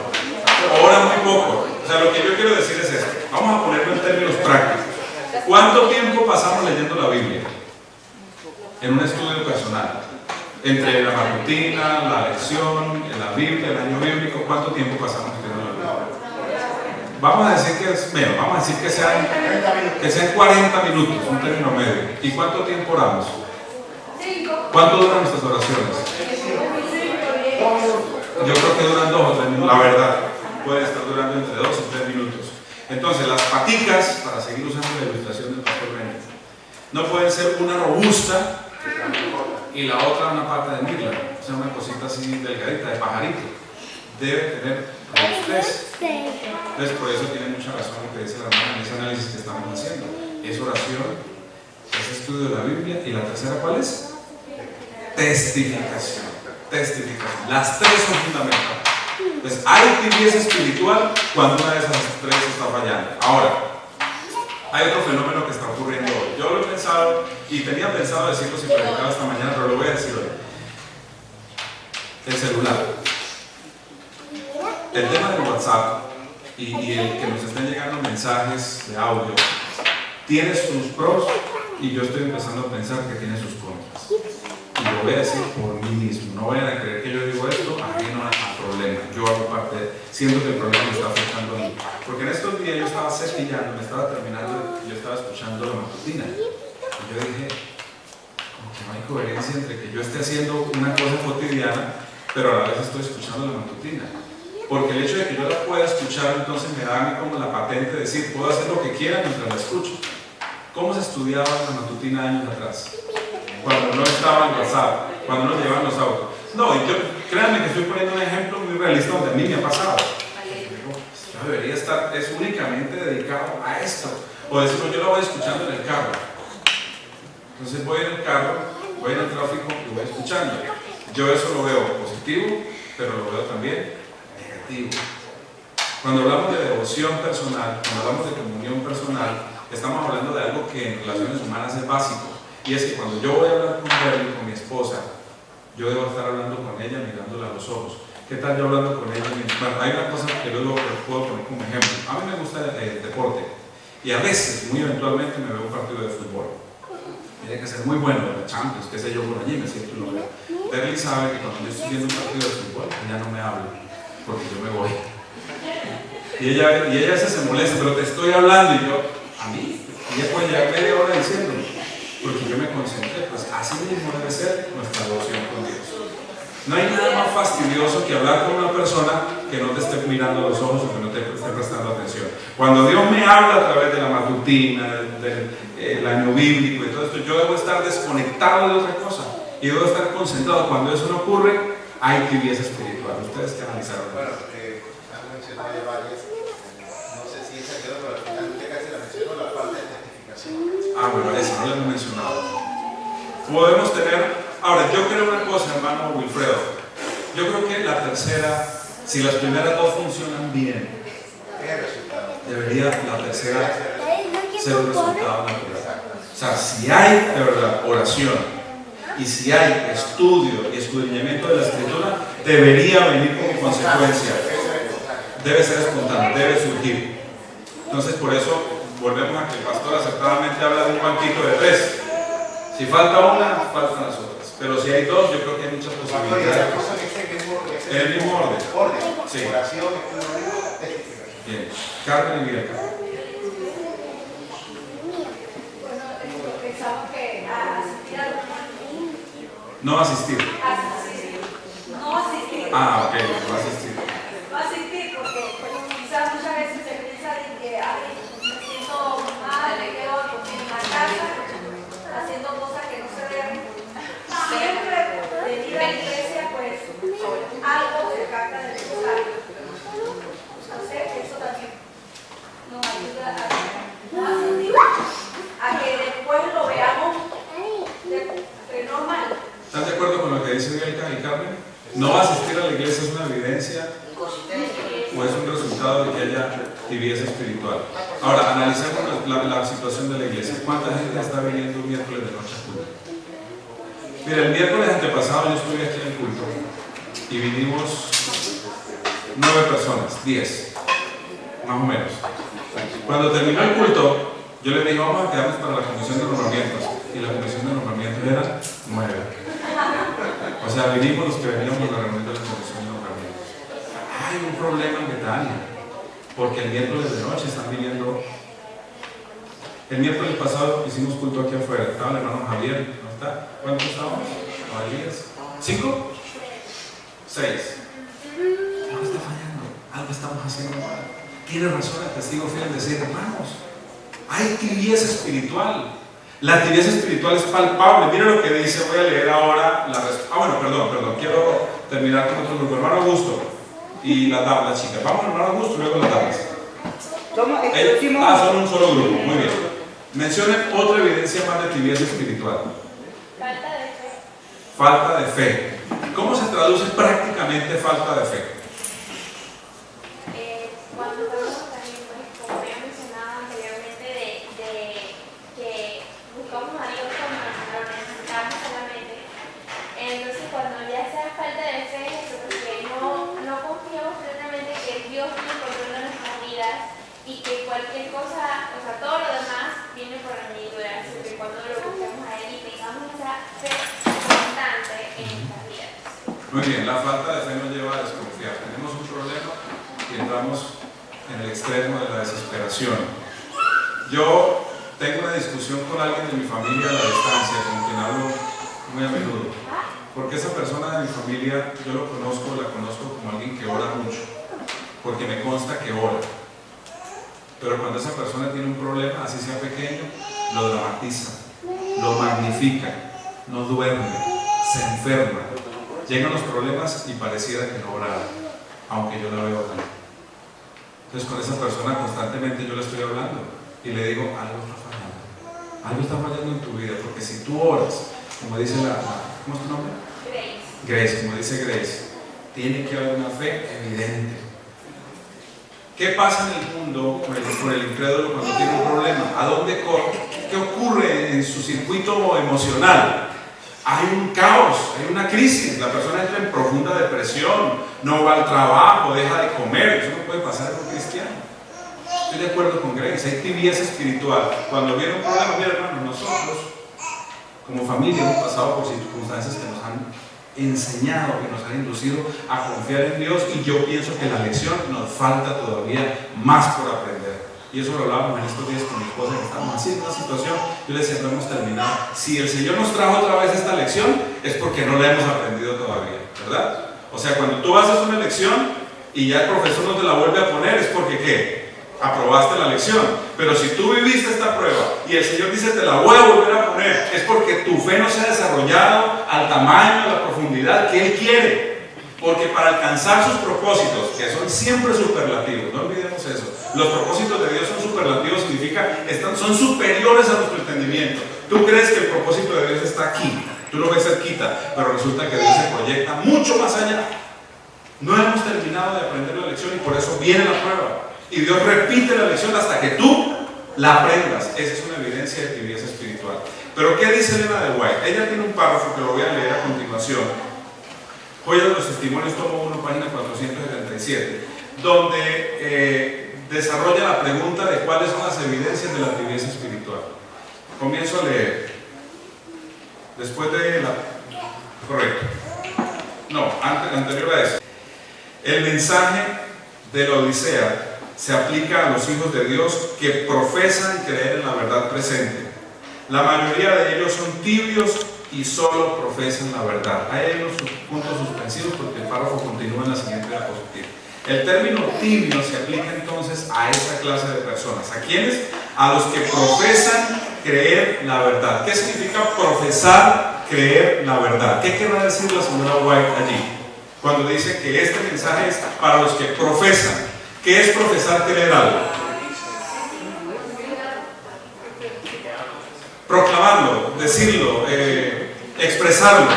Ora muy poco. O sea, lo que yo quiero decir es esto. Vamos a ponerlo en términos prácticos. ¿Cuánto tiempo pasamos leyendo la Biblia? En un estudio personal. Entre la matutina, la lección, la Biblia, el año bíblico, ¿cuánto tiempo pasamos leyendo la Biblia? Vamos a decir que es menos, vamos a decir que sean 40 minutos, un término medio. ¿Y cuánto tiempo oramos? ¿Cuánto duran nuestras oraciones? Yo creo que duran 2 o 3 minutos, la verdad. Puede estar durando entre 2 y 3 minutos. Entonces, las paticas, para seguir usando la ilustración del pastor Benítez, no pueden ser una robusta y la otra una pata de mirla, o sea, una cosita así delgadita, de pajarito. Debe tener robustez. Entonces, por eso tiene mucha razón lo que dice la hermana en ese análisis que estamos haciendo. Es oración, es estudio de la Biblia, y la tercera, ¿cuál es? Testificación. Testificación. Las 3 son fundamentales. Entonces, hay tibieza espiritual cuando una de esas 3 está fallando. Ahora, hay otro fenómeno que está ocurriendo hoy. Yo lo he pensado y tenía pensado decirlo si predicaba esta mañana, pero lo voy a decir hoy. El celular. El tema del WhatsApp y el que nos estén llegando mensajes de audio tiene sus pros y yo estoy empezando a pensar que tiene sus contras. Y lo voy a decir por mí mismo. No vayan a creer que yo digo esto ajeno al problema. Yo hago parte, siento que el problema me está afectando a mí. Porque en estos días yo estaba cepillando, me estaba terminando, yo estaba escuchando la matutina. Y yo dije, como que no hay coherencia entre que yo esté haciendo una cosa cotidiana, pero a la vez estoy escuchando la matutina. Porque el hecho de que yo la pueda escuchar, entonces me da a mí como la patente de decir, puedo hacer lo que quiera mientras la escucho. ¿Cómo se estudiaba la matutina años atrás? Cuando no estaba en WhatsApp, cuando no llevaban los autos. No, y yo, créanme que estoy poniendo un ejemplo muy realista donde a mí me ha pasado. Yo debería estar, es únicamente dedicado a esto. O decirlo, yo lo voy escuchando en el carro. Entonces voy en el carro, voy en el tráfico y voy escuchando. Yo eso lo veo positivo, pero lo veo también negativo. Cuando hablamos de devoción personal, cuando hablamos de comunión personal, estamos hablando de algo que en relaciones humanas es básico. Y es que cuando yo voy a hablar con Berry, con mi esposa, yo debo estar hablando con ella mirándola a los ojos. ¿Qué tal yo hablando con ella? Bueno, hay una cosa que yo puedo poner como ejemplo. A mí me gusta el deporte y a veces, muy eventualmente, me veo un partido de fútbol. Tiene que ser muy bueno, de la Champions, qué sé yo, por allí me siento y lo veo. Berry sabe que cuando yo estoy viendo un partido de fútbol, ella no me habla, porque yo me voy. Y ella a veces se molesta, pero te estoy hablando y yo, a mí, y ella puede llegar media hora diciéndolo. Porque yo me concentré, pues así mismo debe ser nuestra devoción con Dios. No hay nada más fastidioso que hablar con una persona que no te esté mirando a los ojos o que no te esté prestando atención. Cuando Dios me habla a través de la matutina, del año bíblico y todo esto, yo debo estar desconectado de otra cosa y debo estar concentrado. Cuando eso no ocurre, hay tibieza espiritual. Ustedes que analizaron. Bueno, han mencionado ya varias, no sé si esa quedó, pero al final usted casi la mencionó, la parte de testificación. Ah, bueno, eso no lo hemos mencionado. Podemos tener, ahora yo creo una cosa, hermano Wilfredo, yo creo que la tercera, si las primeras 2 funcionan bien, debería la tercera ser un resultado natural. O sea, si hay de verdad oración y si hay estudio y escudriñamiento de la escritura, debería venir como consecuencia, debe ser espontáneo, debe surgir. Entonces por eso volvemos a que el pastor acertadamente habla de un banquito de 3. Si falta una, faltan las otras. Pero si hay 2, yo creo que hay muchas posibilidades. En el mismo orden. Sí. Sí. Oración, estudio bíblico, testificación. Bien. Carmen y Bianca. Bueno, pensamos que asistir a los No asistir. no asistir. Ah, ok, no asistir. No asistir porque quizás muchas veces se piensa de que ay, me siento mal, me quedo en la casa haciendo cosas que no se deben. Siempre venir a la iglesia, pues algo se capta del mensaje. Entonces, eso también nos ayuda a que después lo veamos de normal. ¿Están de acuerdo con lo que dice Bianca y Carmen? No asistir a la iglesia es una evidencia o es un resultado de que haya tibieza espiritual. Ahora, analicemos la situación de la iglesia. ¿Cuánta gente está viniendo un miércoles de noche a culto? Mira, el miércoles antepasado yo estuve aquí en el culto y vinimos 9 personas, 10, más o menos. Cuando terminó el culto, yo les dije, vamos a quedarnos para la comisión de nombramientos. Y la comisión de nombramientos era 9. O sea, vinimos los que veníamos a la reunión de la comisión de nombramientos. Hay un problema en Betania, porque el miércoles de noche están viniendo. El miércoles pasado hicimos culto aquí afuera. Estaba el hermano Javier, ¿no está? ¿Cuántos estábamos? ¿10? ¿5? 6. Algo está fallando, algo estamos haciendo mal. Tiene razón el testigo fiel en decir, hermanos, hay tibieza espiritual. La tibieza espiritual es palpable. Mira lo que dice, voy a leer ahora la respuesta. Perdón, quiero terminar con otro grupo. Hermano Augusto y las damas, chicas. Vamos, hermano Augusto, luego las damas. Somos son un solo grupo, muy bien. Mencionen otra evidencia más de tibieza espiritual. Falta de fe. Falta de fe. ¿Cómo se traduce prácticamente falta de fe? Cuando estamos también, pues, como ya mencionaba anteriormente, de que buscamos a Dios como lo necesitamos solamente. Entonces, cuando ya sea falta de fe, es porque no confiamos plenamente que Dios tiene control de nuestras vidas y que cualquier cosa, o sea, todo lo demás viene por añadidura. Así que cuando lo busquemos a Él y tengamos esa fe constante en nuestras vidas. Muy bien, la falta de fe nos lleva a desconfiar. Tenemos un problema y entramos en el extremo de la desesperación. Yo tengo una discusión con alguien de mi familia a la distancia, con quien hablo muy a menudo, porque esa persona de mi familia, yo la conozco como alguien que ora mucho, porque me consta que ora. Pero cuando esa persona tiene un problema, así sea pequeño, lo dramatiza, lo magnifica, no duerme, se enferma. Llegan los problemas y pareciera que no orara, aunque yo la veo tan. Entonces con esa persona constantemente yo le estoy hablando y le digo, algo está fallando en tu vida, porque si tú oras, como dice ¿cómo es tu nombre? Grace, como dice Grace, tiene que haber una fe evidente. ¿Qué pasa en el mundo por el incrédulo cuando tiene un problema? ¿A dónde corre? ¿Qué ocurre en su circuito emocional? Hay un caos, hay una crisis, la persona entra en profunda depresión, no va al trabajo, deja de comer. Eso no puede pasar en un cristiano. Estoy de acuerdo con Grace, hay tibieza espiritual. Cuando viene un problema, mira hermano, nosotros como familia hemos pasado por circunstancias que nos han enseñado, que nos han inducido a confiar en Dios, y yo pienso que la lección nos falta todavía más por aprender. Y eso lo hablábamos en estos días con mi esposa, que estamos así en una situación. Yo le decía, no hemos terminado. Si el Señor nos trajo otra vez esta lección, es porque no la hemos aprendido todavía, ¿verdad? O sea, cuando tú haces una lección y ya el profesor no te la vuelve a poner, es porque ¿qué? Aprobaste la lección. Pero si tú viviste esta prueba y el Señor dice, te la voy a volver a poner, es porque tu fe no se ha desarrollado al tamaño, a la profundidad que Él quiere. Porque para alcanzar sus propósitos, que son siempre superlativos, no olvidemos eso, los propósitos de Dios son superlativos, significa son superiores a nuestro entendimiento. Tú crees que el propósito de Dios está aquí, tú lo ves cerquita, pero resulta que Dios se proyecta mucho más allá. No hemos terminado de aprender la lección y por eso viene la prueba. Y Dios repite la lección hasta que tú la aprendas. Esa es una evidencia de tibieza espiritual. Pero ¿qué dice Elena de White? Ella tiene un párrafo que lo voy a leer a continuación. Joya de los Testimonios, tomo 1, página 477, donde desarrolla la pregunta de cuáles son las evidencias de la tibieza espiritual. Comienzo a leer. Después de la... Correcto. No, anterior a eso. El mensaje de la Odisea se aplica a los hijos de Dios que profesan creer en la verdad presente. La mayoría de ellos son tibios y solo profesan la verdad. Hay unos puntos suspensivos porque el párrafo continúa en la siguiente diapositiva. El término tibio se aplica entonces a esa clase de personas. ¿A quiénes? A los que profesan creer la verdad. ¿Qué significa profesar creer la verdad? ¿Qué querrá decir la señora White allí? Cuando dice que este mensaje es para los que profesan. ¿Qué es profesar creer algo? Proclamarlo, decirlo, expresarlo.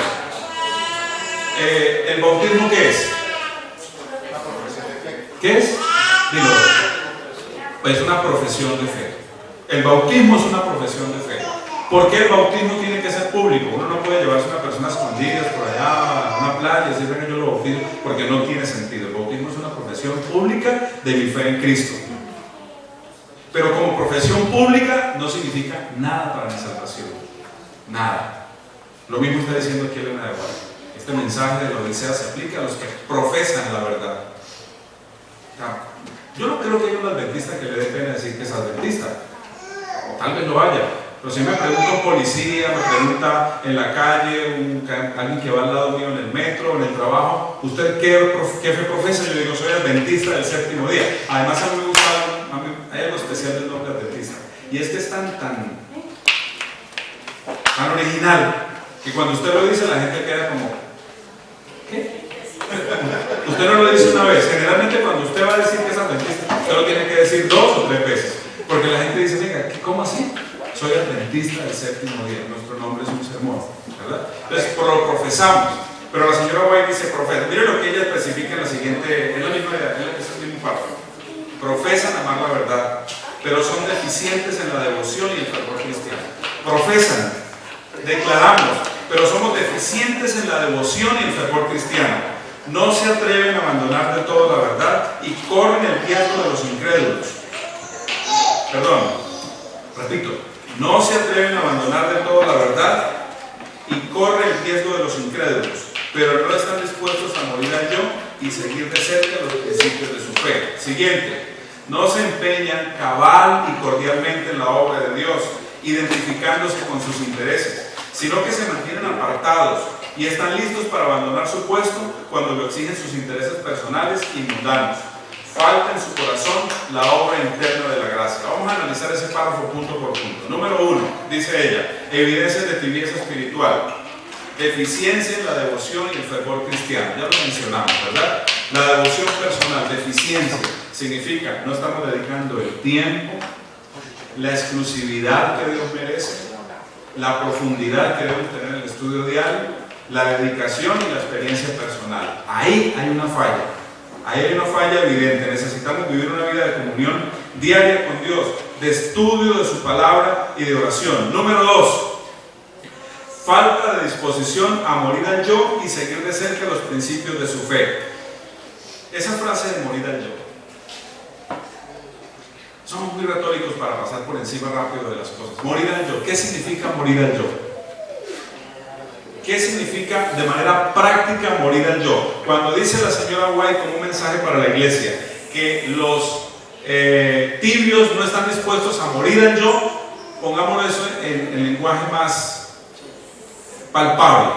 ¿El bautismo qué es? ¿Qué es? Dilo. Es una profesión de fe. El bautismo es una profesión de fe. ¿Por qué el bautismo tiene que ser público? Uno no puede llevarse a una persona escondida por allá a una playa y decir que yo lo bautizo, porque no tiene sentido. El bautismo es una profesión pública de mi fe en Cristo. Pero como profesión pública no significa nada para mi salvación. Nada. Lo mismo está diciendo aquí Elena de White. Este mensaje de la Odisea se aplica a los que profesan la verdad. Yo no creo que haya un adventista que le dé pena decir que es adventista. O tal vez lo haya. Pero si me pregunta un policía, me pregunta en la calle, alguien que va al lado mío en el metro, en el trabajo, ¿usted qué fe profesa? Yo digo, soy adventista del séptimo día. Además, a mí me gusta, hay algo especial del nombre adventista. Y es que es tan original, que cuando usted lo dice, la gente queda como, ¿qué? Usted no lo dice una vez. Generalmente cuando usted va a decir que es adventista, usted lo tiene que decir 2 o 3 veces. Porque la gente dice, venga, ¿cómo así? Soy adventista del séptimo día. Nuestro nombre es un sermón, ¿verdad? Entonces, lo profesamos. Pero la señora White dice profeta. Mire lo que ella especifica en la siguiente, es la misma idea, es el mismo párrafo. Profesan amar la verdad, pero son deficientes en la devoción y el fervor cristiano. Profesan, declaramos, pero somos deficientes en la devoción y el fervor cristiano. No se atreven a abandonar de todo la verdad y corren el riesgo de los incrédulos. Perdón, repito, no se atreven a abandonar de todo la verdad y corren el riesgo de los incrédulos, pero no están dispuestos a morir al yo y seguir de cerca los principios de su fe. Siguiente, no se empeñan cabal y cordialmente en la obra de Dios, identificándose con sus intereses, sino que se mantienen apartados y están listos para abandonar su puesto cuando lo exigen sus intereses personales y mundanos. Falta en su corazón la obra interna de la gracia. Vamos a analizar ese párrafo punto por punto. Número 1, dice ella, evidencias de tibieza espiritual. Deficiencia en la devoción y el fervor cristiano. Ya lo mencionamos, ¿verdad? La devoción personal, deficiencia, significa no estamos dedicando el tiempo, la exclusividad que Dios merece, la profundidad que debemos tener en el estudio diario, la dedicación y la experiencia personal. Ahí hay una falla. Ahí hay una falla evidente. Necesitamos vivir una vida de comunión diaria con Dios, de estudio de su palabra y de oración. Número 2, falta de disposición a morir al yo y seguir de cerca los principios de su fe. Esa frase de morir al yo, somos muy retóricos para pasar por encima rápido de las cosas. Morir al yo, ¿qué significa morir al yo? ¿Qué significa de manera práctica morir al yo? Cuando dice la señora White como un mensaje para la iglesia que los tibios no están dispuestos a morir al yo, pongámoslo eso en lenguaje más palpable.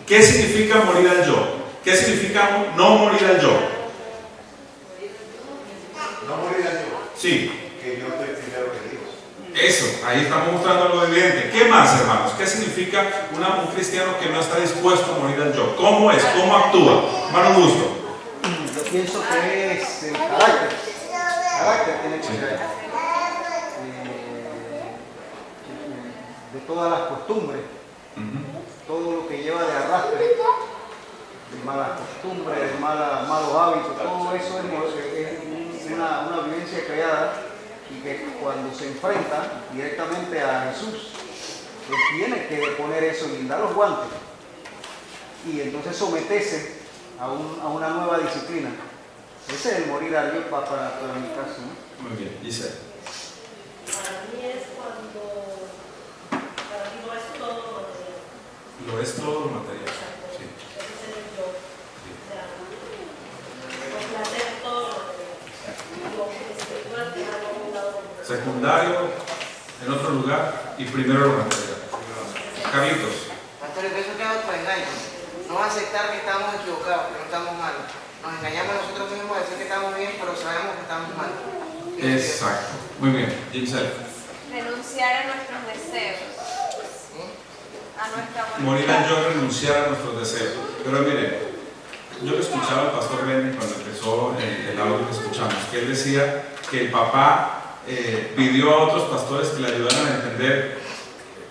¿Qué significa morir al yo? ¿Qué significa no morir al yo? No morir al yo. Sí. Que yo estoy primero que Dios. Eso, ahí estamos mostrando algo evidente. ¿Qué más, hermanos? ¿Qué significa un cristiano que no está dispuesto a morir al yo? ¿Cómo es? ¿Cómo actúa? Hermano Augusto. Yo pienso que es el carácter. Carácter tiene que ser. De todas las costumbres, todo lo que lleva de arrastre, de malas costumbres, de malos hábitos, todo eso es una vivencia creada. Y que cuando se enfrenta directamente a Jesús, él tiene que poner eso, guindar los guantes y entonces someterse a una nueva disciplina. Ese es el morir a Dios para mi caso, ¿no? Muy bien, Giselle. Para mí es cuando, para mí no es todo lo material. Lo es todo lo material. Sí. Ese es el yo. O sea, secundario en otro lugar y primero lo material. Carlitos. Pastor, eso que es otro engaño. No aceptar que estamos equivocados, que no estamos mal. Nos engañamos nosotros mismos a decir que estamos bien, pero sabemos que estamos mal. Exacto. Muy bien. Giselle. Renunciar a nuestros deseos. A nuestra voluntad. Morir al yo, renunciar a nuestros deseos. Pero miren, yo lo escuchaba al pastor Benny cuando empezó el audio que escuchamos, que él decía que el papá pidió a otros pastores que le ayudaran a entender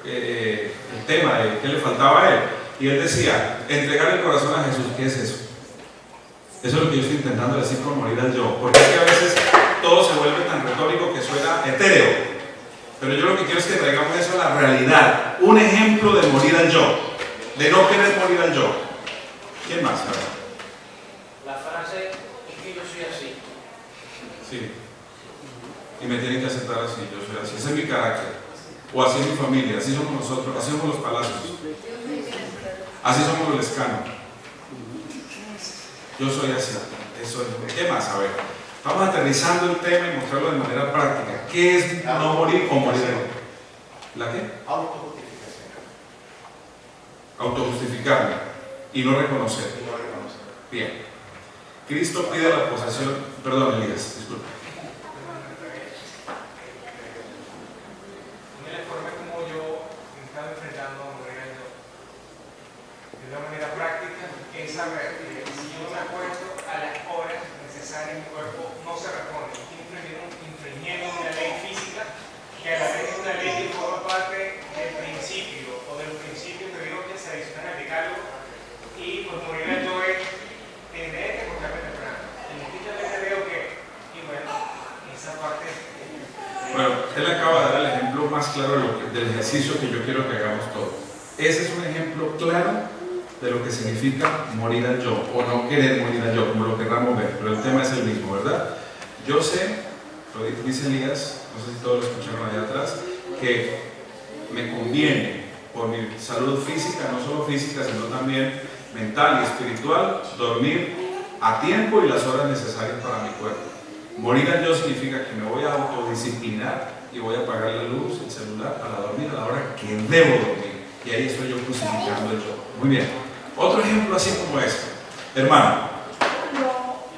el tema de qué le faltaba a él. Y él decía, entregar el corazón a Jesús. ¿Qué es eso? Eso es lo que yo estoy intentando decir con morir al yo. Porque es que a veces todo se vuelve tan retórico que suena etéreo. Pero yo lo que quiero es que traigamos eso a la realidad. Un ejemplo de morir al yo. De no querer morir al yo. ¿Quién más? La frase es que yo soy así. Sí. Y me tienen que aceptar así. Yo soy así. Ese es mi carácter. O así es mi familia. Así somos nosotros. Así somos los palacios. Así somos los lescanos. Yo soy así. Eso es. ¿Qué más? A ver. Vamos aterrizando el tema y mostrarlo de manera práctica. ¿Qué es no morir o morir? ¿La qué? Autojustificación. Autojustificarme y no reconocer. Bien. Cristo pide la posesión. Perdón, Elías, disculpe. La forma como yo me estaba enfrentando a morir al yo, de una manera práctica, es saber que si yo me acuesto a las horas necesarias, mi cuerpo no se repone. Estoy infringiendo una ley física que a la vez es una ley que forma parte del principio o de los principios de Dios que se adicionan al decálogo. Y pues morir al yo es tener que acostarme temprano. Indistintamente veo que, y bueno, esa parte. Bueno, él acaba de dar el ejemplo más claro del ejercicio que yo quiero que hagamos todos. Ese es un ejemplo claro de lo que significa morir al yo, o no querer morir al yo, como lo querramos ver, pero el tema es el mismo, ¿verdad? Yo sé, lo dice Elías, no sé si todos lo escucharon allá atrás, que me conviene, por mi salud física, no solo física, sino también mental y espiritual, dormir a tiempo y las horas necesarias para mi cuerpo. Morir al yo significa que me voy a autodisciplinar y voy a apagar la luz, el celular, para dormir a la hora que debo dormir. Y ahí estoy yo crucificando el yo. Muy bien. Otro ejemplo así como este. Hermano.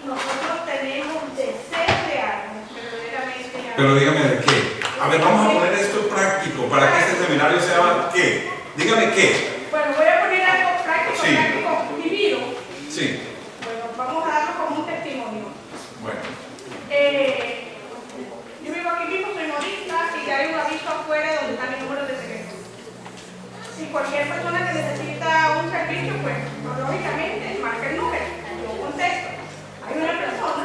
Nosotros tenemos deseo de algo, verdaderamente. Pero dígame de qué. A ver, vamos a poner esto práctico para que este seminario sea ¿qué? Dígame qué. Bueno, voy a poner algo práctico, Sí. práctico, vivido. Sí. Bueno, vamos a darlo como un testimonio. Bueno. Yo vivo aquí mismo, soy modista y hay un aviso afuera donde está mi número de teléfono. Si cualquier persona que necesita un servicio, pues lógicamente marca el número, yo contesto. Hay una persona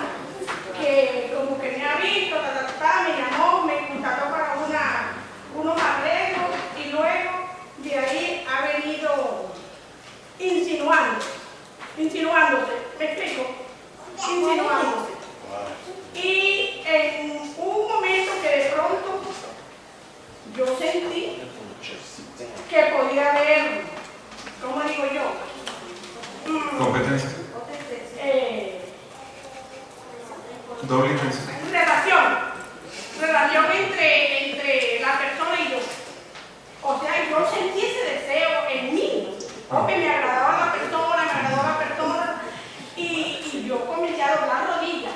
que como que me ha visto, me llamó, me contactó para unos arreglos y luego de ahí ha venido insinuándose, ¿me explico? Insinuándose. Y en un momento que de pronto yo sentí que podía haber, ¿cómo digo yo? Competencia. Doble intención. Relación entre la persona y yo. O sea, yo sentí ese deseo en mí, porque me agradaba la persona, y yo comencé a doblar rodillas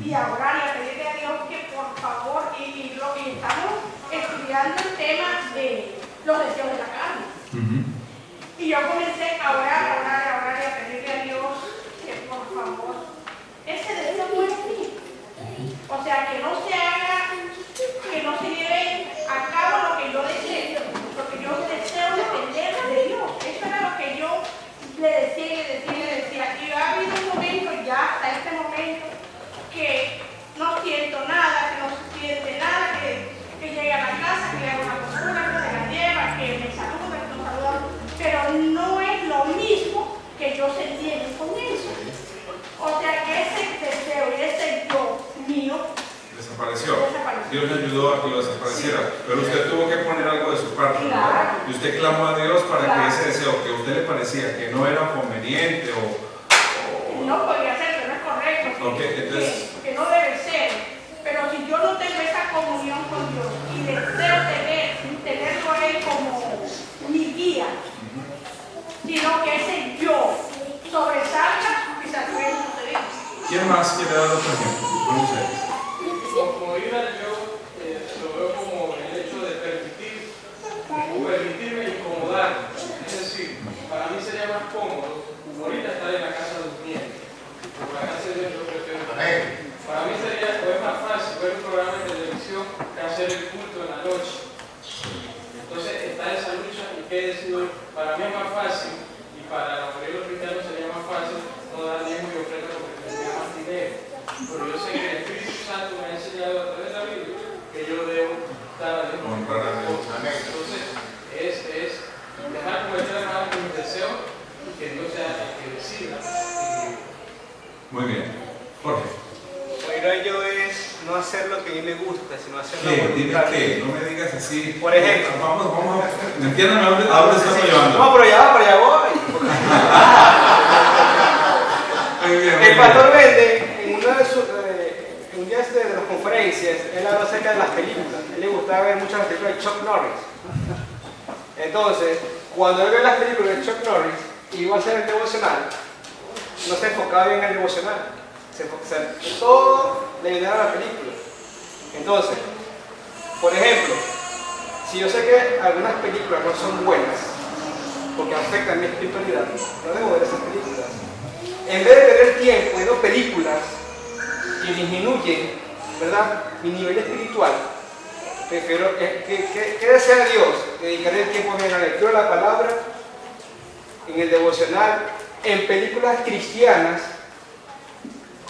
y a orar y a pedirle a Dios que por favor, y estamos estudiando el tema de los deseos de la carne. Y yo comencé a orar y a pedirle a Dios que por favor, ese deseo no es mío. O sea, que no se haga, que no se lleve a cabo lo que yo deseo, porque yo deseo depender de Dios. Eso era lo que yo le decía. Y ha habido un momento, ya hasta este momento, que no siento nada, que no se siente nada, que llegue a la casa, que le haga una costura, que se la lleva, que me saluda, que nos saluda, pero no es lo mismo que yo sentí en ese comienzo. O sea que ese deseo y ese yo mío desapareció. Dios le ayudó a que lo desapareciera, pero usted tuvo que poner algo de su parte, ¿verdad? Y usted clamó a Dios para que ese deseo que a usted le parecía que no era conveniente o no podía ser, que no es correcto, okay, entonces, que no debe ser, pero si yo no tengo esa comunión con más quiere dar otro ejemplo? Con ustedes. Morir al yo lo veo como el hecho de permitirme incomodar. Es decir, para mí sería más cómodo ahorita estar en la casa durmiendo. Por la casa de Dios yo prefiero. Para mí sería más fácil ver un programa de televisión que hacer el culto en la noche. Entonces está esa lucha y qué decido. Para mí es más fácil y para la mayoría de los cristianos sería más fácil no dar diezmo y ofrenda porque tendría más dinero. Pero yo sé que el Espíritu Santo me ha enseñado a través de la Biblia que yo debo dar a Dios. Entonces es dejar cometer a mano mis deseos y que Dios sea el que decida. Muy bien. Jorge. Morir al yo es no hacer lo que a mí me gusta, sino hacer lo ¿Qué? que Dime qué, no me digas así. Por ejemplo. Vamos a... Entiéndame a dónde estamos llevando. No, pero ya voy. Muy bien, El pastor Vende, en una de sus un día de las conferencias, él habló acerca de las películas. A él le gustaba ver muchas películas de Chuck Norris. Entonces, cuando él ve las películas de Chuck Norris y iba a hacer el devocional, no se enfocaba bien en el devocional. Todo le ayudaba a la película. Entonces, por ejemplo, si yo sé que algunas películas no son buenas, porque afectan mi espiritualidad, no debo ver esas películas. En vez de perder tiempo viendo películas que disminuyen, ¿verdad?, mi nivel espiritual, prefiero que desea Dios, dedicaré el tiempo en la lectura de la palabra, en el devocional, en películas cristianas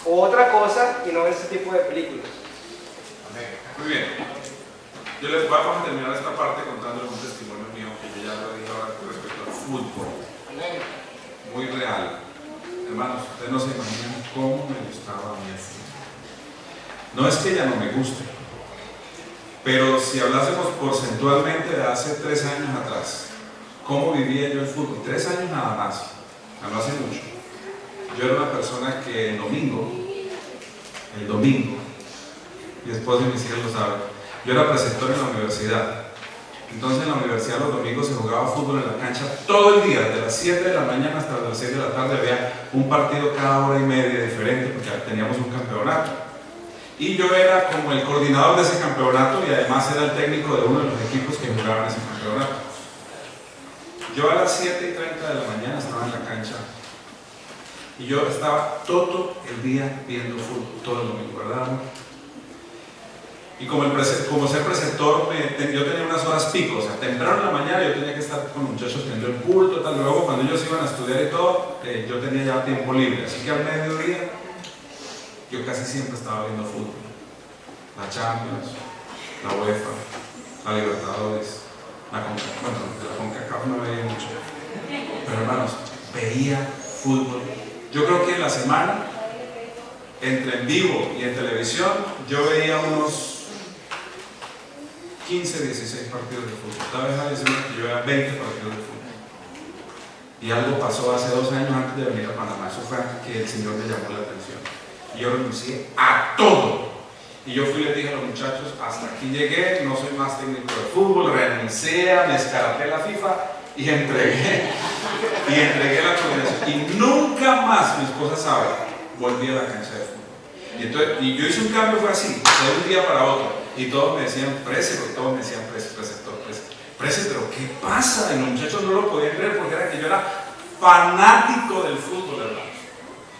o otra cosa y no ver ese tipo de películas. Muy bien. Yo les vamos a terminar esta parte contándoles un testimonio mío que yo ya lo dije ahora respecto al fútbol. Muy real. Hermanos, ustedes no se imaginan cómo me gustaba a mí el fútbol. No es que ya no me guste, pero si hablásemos porcentualmente de hace 3 años atrás, ¿cómo vivía yo el fútbol? 3 años nada más, no hace mucho. Yo era una persona que el domingo, mi esposa y mis hijas lo saben, yo era preceptor en la universidad. Entonces en la universidad los domingos se jugaba fútbol en la cancha todo el día, de las 7 de la mañana hasta las 6 de la tarde, había un partido cada hora y media diferente porque teníamos un campeonato. Y yo era como el coordinador de ese campeonato y además era el técnico de uno de los equipos que jugaban ese campeonato. Yo a las 7:30 de la mañana estaba en la cancha y yo estaba todo el día viendo fútbol, todo el domingo, ¿verdad? Y como ser preceptor, yo tenía unas horas pico, o sea, temprano en la mañana yo tenía que estar con muchachos teniendo el culto, tal. Luego cuando ellos iban a estudiar y todo, yo tenía ya tiempo libre, así que al mediodía yo casi siempre estaba viendo fútbol. La Champions, la UEFA, la Libertadores, la CONCACAF no veía mucho, pero hermanos, veía fútbol. Yo creo que en la semana, entre en vivo y en televisión, yo veía unos 15, 16 partidos de fútbol. Tal vez hay semanas que yo veía 20 partidos de fútbol. Y algo pasó hace 2 años antes de venir a Panamá. Eso fue antes que el Señor me llamó la atención. Y yo renuncié a todo. Y yo fui y les dije a los muchachos, hasta aquí llegué, no soy más técnico de fútbol, renuncié, me escarapé la FIFA y entregué la coordinación. Y nunca más, mi esposa sabe, volví a la cancha de fútbol. Y yo hice un cambio, fue así, de un día para otro. Y todos me decían preceptor, pero ¿qué pasa? Y los muchachos no lo podían creer porque era que yo era fanático del fútbol, hermanos.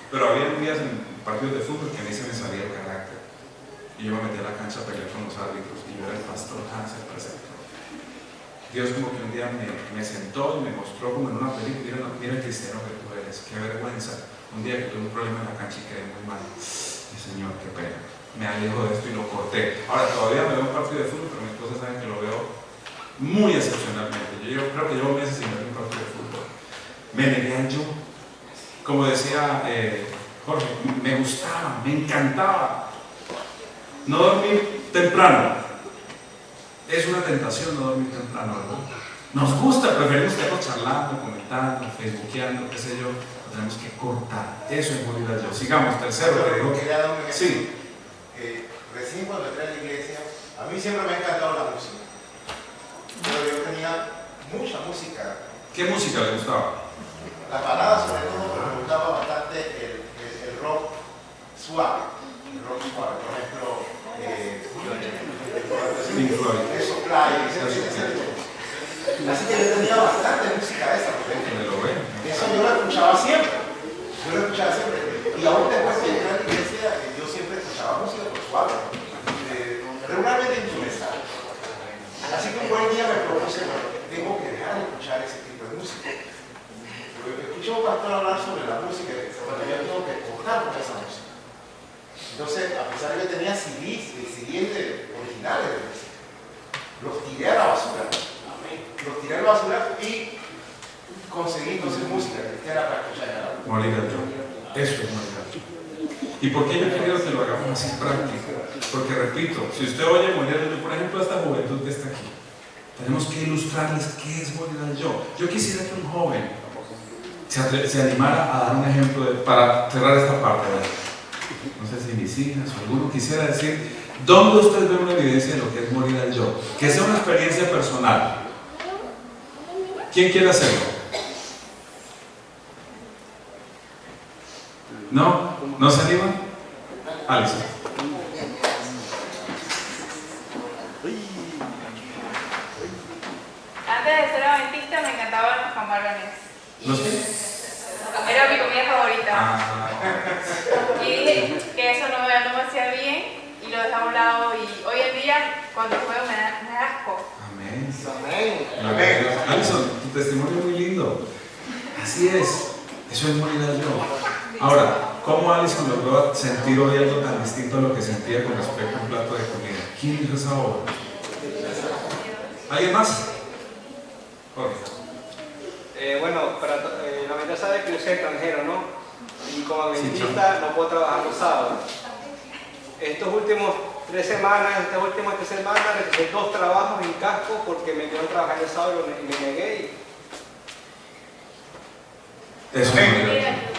Pero había días en partidos de fútbol que a mí se me salía el carácter. Y yo me metí a la cancha a pelear con los árbitros. Y yo era el pastor Hans, el preceptor. Dios como que un día me sentó y me mostró como en una película, mira el cristiano que tú eres, qué vergüenza. Un día que tuve un problema en la cancha y quedé muy mal. Y Señor, qué pena. Me alejo de esto y lo corté. Ahora todavía me veo un partido de fútbol, pero mi esposa sabe que lo veo muy excepcionalmente. Yo creo que llevo meses sin ver un partido de fútbol. Me negué al yo. Como decía Jorge, me gustaba, me encantaba. No dormir temprano. Es una tentación no dormir temprano, ¿verdad? Nos gusta, preferimos estar charlando, comentando, facebookeando, qué sé yo. Lo tenemos que cortar. Eso es morir al yo. Sigamos, tercero. Sí. Recién cuando entré a la iglesia, a mí siempre me ha encantado la música. Pero yo tenía mucha música. ¿Qué música le gustaba? La balada sobre todo, pero me gustaba bastante el rock suave, el rock suave, por ejemplo, eso, Playa, así que yo tenía bastante música esa, por ejemplo. Eso yo lo escuchaba siempre, y aún después que llegué a la iglesia, yo siempre escuchaba música por suave, regularmente instrumental. Así que un buen día me propuse, tengo que dejar de escuchar ese tipo de música. Escuché a un pastor hablar sobre la música, cuando yo tengo que cortar con esa música. Entonces, a pesar de que tenía CDs originales de música, los tiré a la basura. Los tiré a la basura y conseguí entonces música cristiana para escuchar. Morir al yo. Eso es morir al yo. ¿Y por qué yo quiero que lo hagamos así práctico? Porque repito, si usted oye morir al yo, por ejemplo, a esta juventud que está aquí, tenemos que ilustrarles qué es morir al yo. Yo quisiera que un joven se animara a dar un ejemplo para cerrar esta parte. No sé si mis hijas o alguno quisiera decir, ¿dónde usted ve una evidencia de lo que es morir al yo? Que sea una experiencia personal. ¿Quién quiere hacerlo? ¿No? ¿No se animan? Alison. Antes de ser adventista me encantaban los camarones. ¿Los qué? Era mi comida favorita. Y dije que eso no me hacía bien y lo dejé a un lado, y hoy en día cuando juego me da asco. Amén. Amén. Alison, tu testimonio es muy lindo. Así es. Eso es morir al yo. Ahora, ¿cómo Alison logró sentir hoy algo tan distinto a lo que sentía con respecto a un plato de comida? ¿Quién hizo esa obra? ¿Alguien más? Jorge. Bueno, la verdad sabe que yo soy extranjero, ¿no? Y como adventista no puedo trabajar los sábados. Estas últimas 3 semanas recibí 2 trabajos en casco porque me quedaron trabajar el sábado y me negué. Eso es.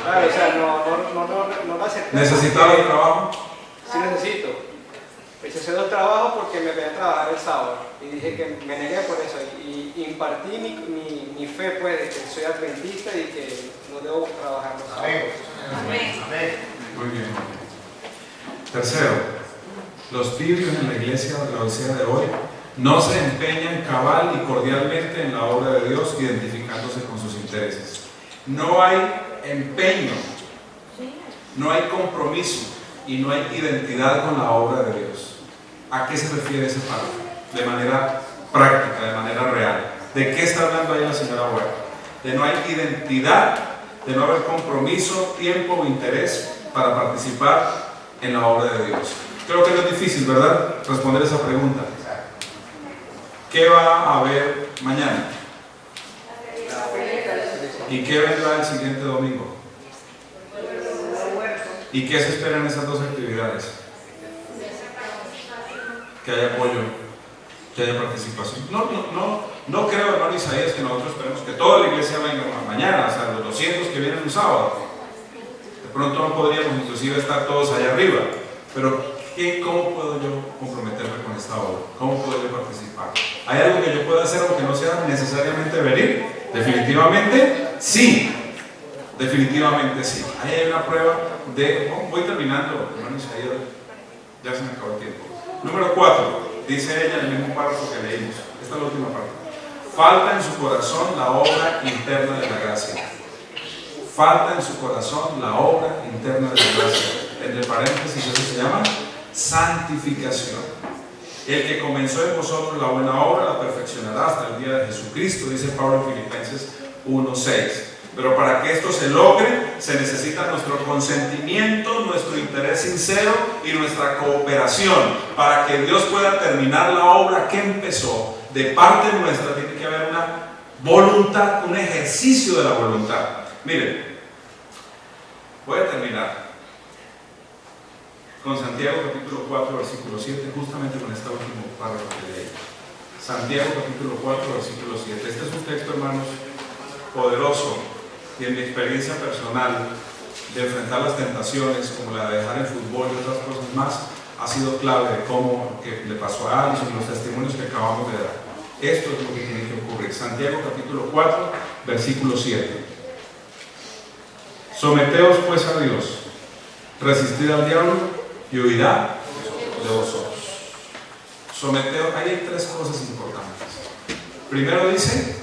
Claro, o sea, no lo acepté. ¿Necesitaba un trabajo? Sí necesito. Hice 2 trabajos porque me quería trabajar el sábado y dije que me negué por eso y impartí mi fe, pues, de que soy adventista y que no debo trabajar los sábados. Amén. Muy bien. Tercero, los tibios en la iglesia de la Odisea de hoy no se empeñan cabal y cordialmente en la obra de Dios, identificándose con sus intereses. No hay empeño, no hay compromiso y no hay identidad con la obra de Dios. ¿A qué se refiere ese párrafo? De manera práctica, de manera real. ¿De qué está hablando ahí la señora Huerta? De no hay identidad, de no haber compromiso, tiempo o interés para participar en la obra de Dios. Creo que no es difícil, ¿verdad?, responder esa pregunta. ¿Qué va a haber mañana? ¿Y qué vendrá el siguiente domingo? ¿Y qué se espera en esas 2 actividades? Que haya apoyo, que haya participación. No creo, hermano Isaías, que nosotros esperemos que toda la iglesia venga mañana, o sea, los 200 que vienen un sábado. De pronto no podríamos inclusive estar todos allá arriba, pero ¿cómo puedo yo comprometerme con esta obra? ¿Cómo puedo yo participar? ¿Hay algo que yo pueda hacer aunque no sea necesariamente venir? Definitivamente sí. Definitivamente sí. Ahí hay una prueba de... voy terminando, hermano Isaías, ya se me acabó el tiempo. Número 4, dice ella en el mismo párrafo que leímos. Esta es la última parte. Falta en su corazón la obra interna de la gracia. Falta en su corazón la obra interna de la gracia. Entre paréntesis, eso se llama santificación. El que comenzó en vosotros la buena obra la perfeccionará hasta el día de Jesucristo, dice Pablo en Filipenses 1:6. Pero para que esto se logre, se necesita nuestro consentimiento, nuestro interés sincero y nuestra cooperación. Para que Dios pueda terminar la obra que empezó, de parte nuestra tiene que haber una voluntad, un ejercicio de la voluntad. Miren, voy a terminar con Santiago capítulo 4, versículo 7, justamente con este último párrafo que leí. Santiago capítulo 4, versículo 7. Este es un texto, hermanos, poderoso, y en mi experiencia personal de enfrentar las tentaciones como la de dejar el fútbol y otras cosas más, ha sido clave de cómo que le pasó a Alison y los testimonios que acabamos de dar. Esto es lo que tiene que ocurrir. Santiago capítulo 4, versículo 7. Someteos pues a Dios, resistid al diablo y huirá de vosotros. Someteos. Ahí hay tres cosas importantes. Primero dice,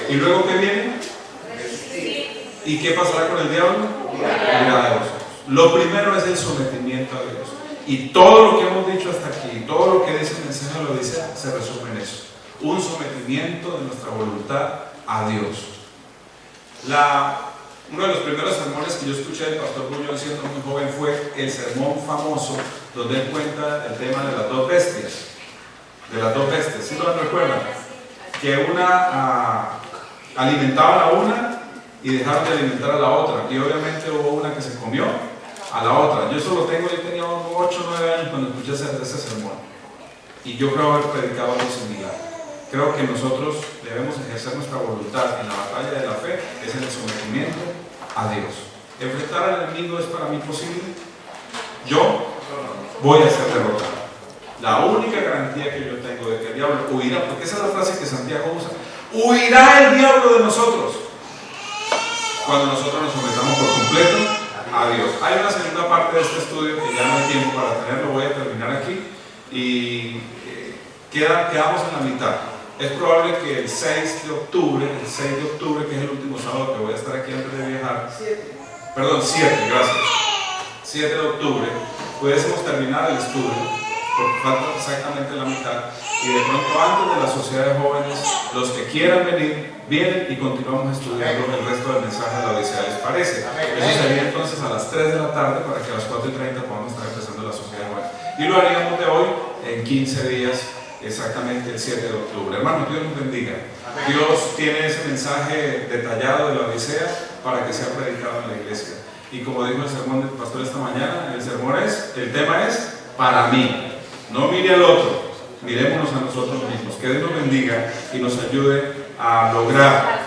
y luego ¿qué viene? ¿Y qué pasará con el diablo? Huirá de vosotros. Lo primero es el sometimiento a Dios. Y todo lo que hemos dicho hasta aquí, todo lo que dice el mensaje lo dice, se resume en eso. Un sometimiento de nuestra voluntad a Dios. Uno de los primeros sermones que yo escuché del pastor Buñol siendo muy joven fue el sermón famoso donde él cuenta el tema de las dos bestias. De las dos bestias, ¿sí lo recuerdan? Que una alimentaban a una y dejaron de alimentar a la otra. Y obviamente hubo una que se comió a la otra. Yo eso lo tengo, yo tenía 8 o 9 años cuando escuché ese sermón. Y yo creo haber predicado algo similar. Creo que nosotros debemos ejercer nuestra voluntad en la batalla de la fe, es en el sometimiento a Dios. ¿Enfrentar al enemigo es para mí posible? Yo voy a ser derrotado. La única garantía que yo tengo de que el diablo huirá, porque esa es la frase que Santiago usa, huirá el diablo de nosotros cuando nosotros nos sometamos por completo a Dios. Hay una segunda parte de este estudio que ya no hay tiempo para tenerlo, voy a terminar aquí y quedamos en la mitad. Es probable que el 6 de octubre, que es el último sábado que voy a estar aquí antes de viajar, 7, gracias, 7 de octubre, pudiésemos terminar el estudio, porque falta exactamente la mitad, y de pronto antes de la sociedad de jóvenes, los que quieran venir, vienen y continuamos estudiando el resto del mensaje de la Odisea, ¿les parece? Eso sería entonces a las 3 de la tarde para que a las 4:30 podamos estar empezando la sociedad de jóvenes. Y lo haríamos de hoy en 15 días, exactamente el 7 de octubre. Hermano, Dios nos bendiga. Dios tiene ese mensaje detallado de la Odisea para que sea predicado en la iglesia. Y como dijo el sermón del pastor esta mañana, el tema es para mí. No mire al otro, mirémonos a nosotros mismos. Que Dios nos bendiga y nos ayude a lograr,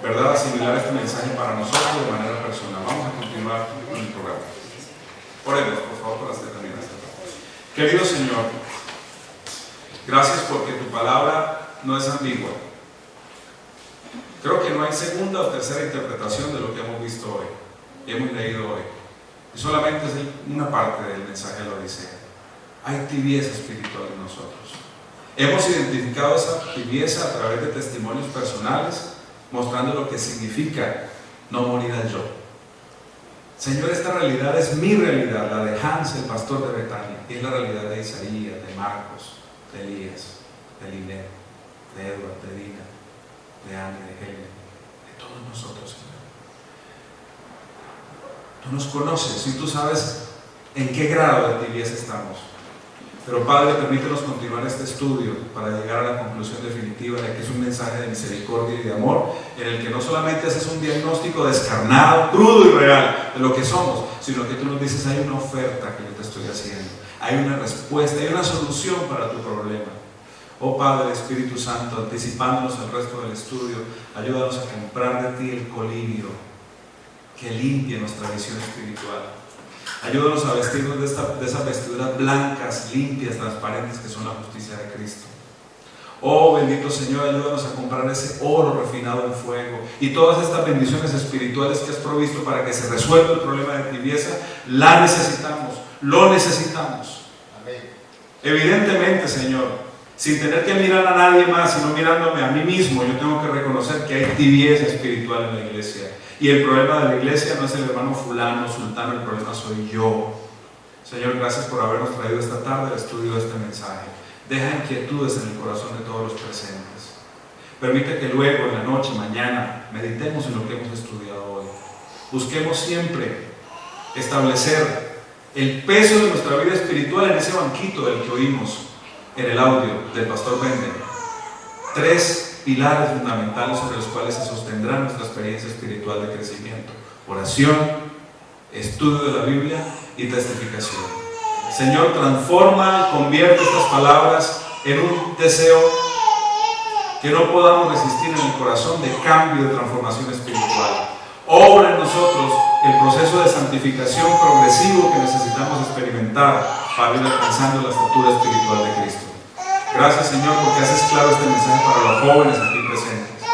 ¿verdad?, asimilar este mensaje para nosotros de manera personal. Vamos a continuar con el programa. Oremos, por favor, para terminar esta parte. Querido Señor, gracias porque tu palabra no es ambigua. Creo que no hay segunda o tercera interpretación de lo que hemos visto hoy y hemos leído hoy. Y solamente es una parte del mensaje de la Odisea. Hay tibieza espiritual en nosotros. Hemos identificado esa tibieza a través de testimonios personales, mostrando lo que significa no morir al yo. Señor, esta realidad es mi realidad, la de Hans, el pastor de Betania, y es la realidad de Isaías, de Marcos, de Elías, de Linet, de Edward, de Dina, de Annie, de Helen, de todos nosotros, Señor. Tú nos conoces y tú sabes en qué grado de tibieza estamos. Pero Padre, permítenos continuar este estudio para llegar a la conclusión definitiva de que es un mensaje de misericordia y de amor, en el que no solamente haces un diagnóstico descarnado, crudo y real de lo que somos, sino que tú nos dices hay una oferta que yo te estoy haciendo, hay una respuesta, hay una solución para tu problema. Oh Padre, Espíritu Santo, anticipándonos al resto del estudio, ayúdanos a comprar de ti el colirio que limpie nuestra visión espiritual. Ayúdanos a vestirnos de esas vestiduras blancas, limpias, transparentes que son la justicia de Cristo. Oh bendito Señor, ayúdanos a comprar ese oro refinado en fuego y todas estas bendiciones espirituales que has provisto para que se resuelva el problema de tibieza. La necesitamos, lo necesitamos. Amén. Evidentemente, Señor, sin tener que mirar a nadie más, sino mirándome a mí mismo, yo tengo que reconocer que hay tibieza espiritual en la iglesia. Y el problema de la iglesia no es el hermano fulano, sultano, el problema soy yo. Señor, gracias por habernos traído esta tarde el estudio de este mensaje. Deja inquietudes en el corazón de todos los presentes. Permite que luego, en la noche, mañana, meditemos en lo que hemos estudiado hoy. Busquemos siempre establecer el peso de nuestra vida espiritual en ese banquito del que oímos en el audio del pastor Bender. 3 pilares fundamentales sobre los cuales se sostendrá nuestra experiencia espiritual de crecimiento: oración, estudio de la Biblia y testificación. Señor, transforma y convierte estas palabras en un deseo que no podamos resistir en el corazón de cambio y de transformación espiritual. Obra en nosotros el proceso de santificación progresivo que necesitamos experimentar para ir alcanzando la estatura espiritual de Cristo. Gracias, Señor, porque haces claro este mensaje para los jóvenes aquí presentes.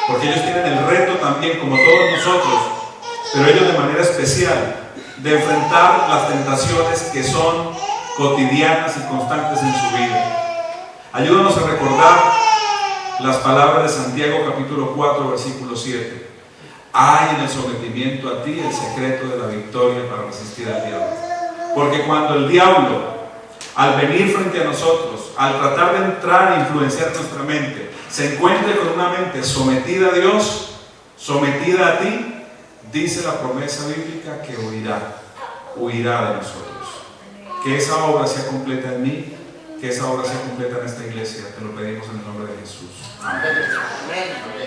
Porque ellos tienen el reto también, como todos nosotros, pero ellos de manera especial, de enfrentar las tentaciones que son cotidianas y constantes en su vida. Ayúdanos a recordar las palabras de Santiago capítulo 4 versículo 7. Hay en el sometimiento a ti el secreto de la victoria para resistir al diablo. Porque cuando el diablo, al venir frente a nosotros, al tratar de entrar e influenciar nuestra mente, se encuentre con una mente sometida a Dios, sometida a ti, dice la promesa bíblica que huirá de nosotros. Que esa obra sea completa en mí, que esa obra sea completa en esta iglesia. Te lo pedimos en el nombre de Jesús. Amén.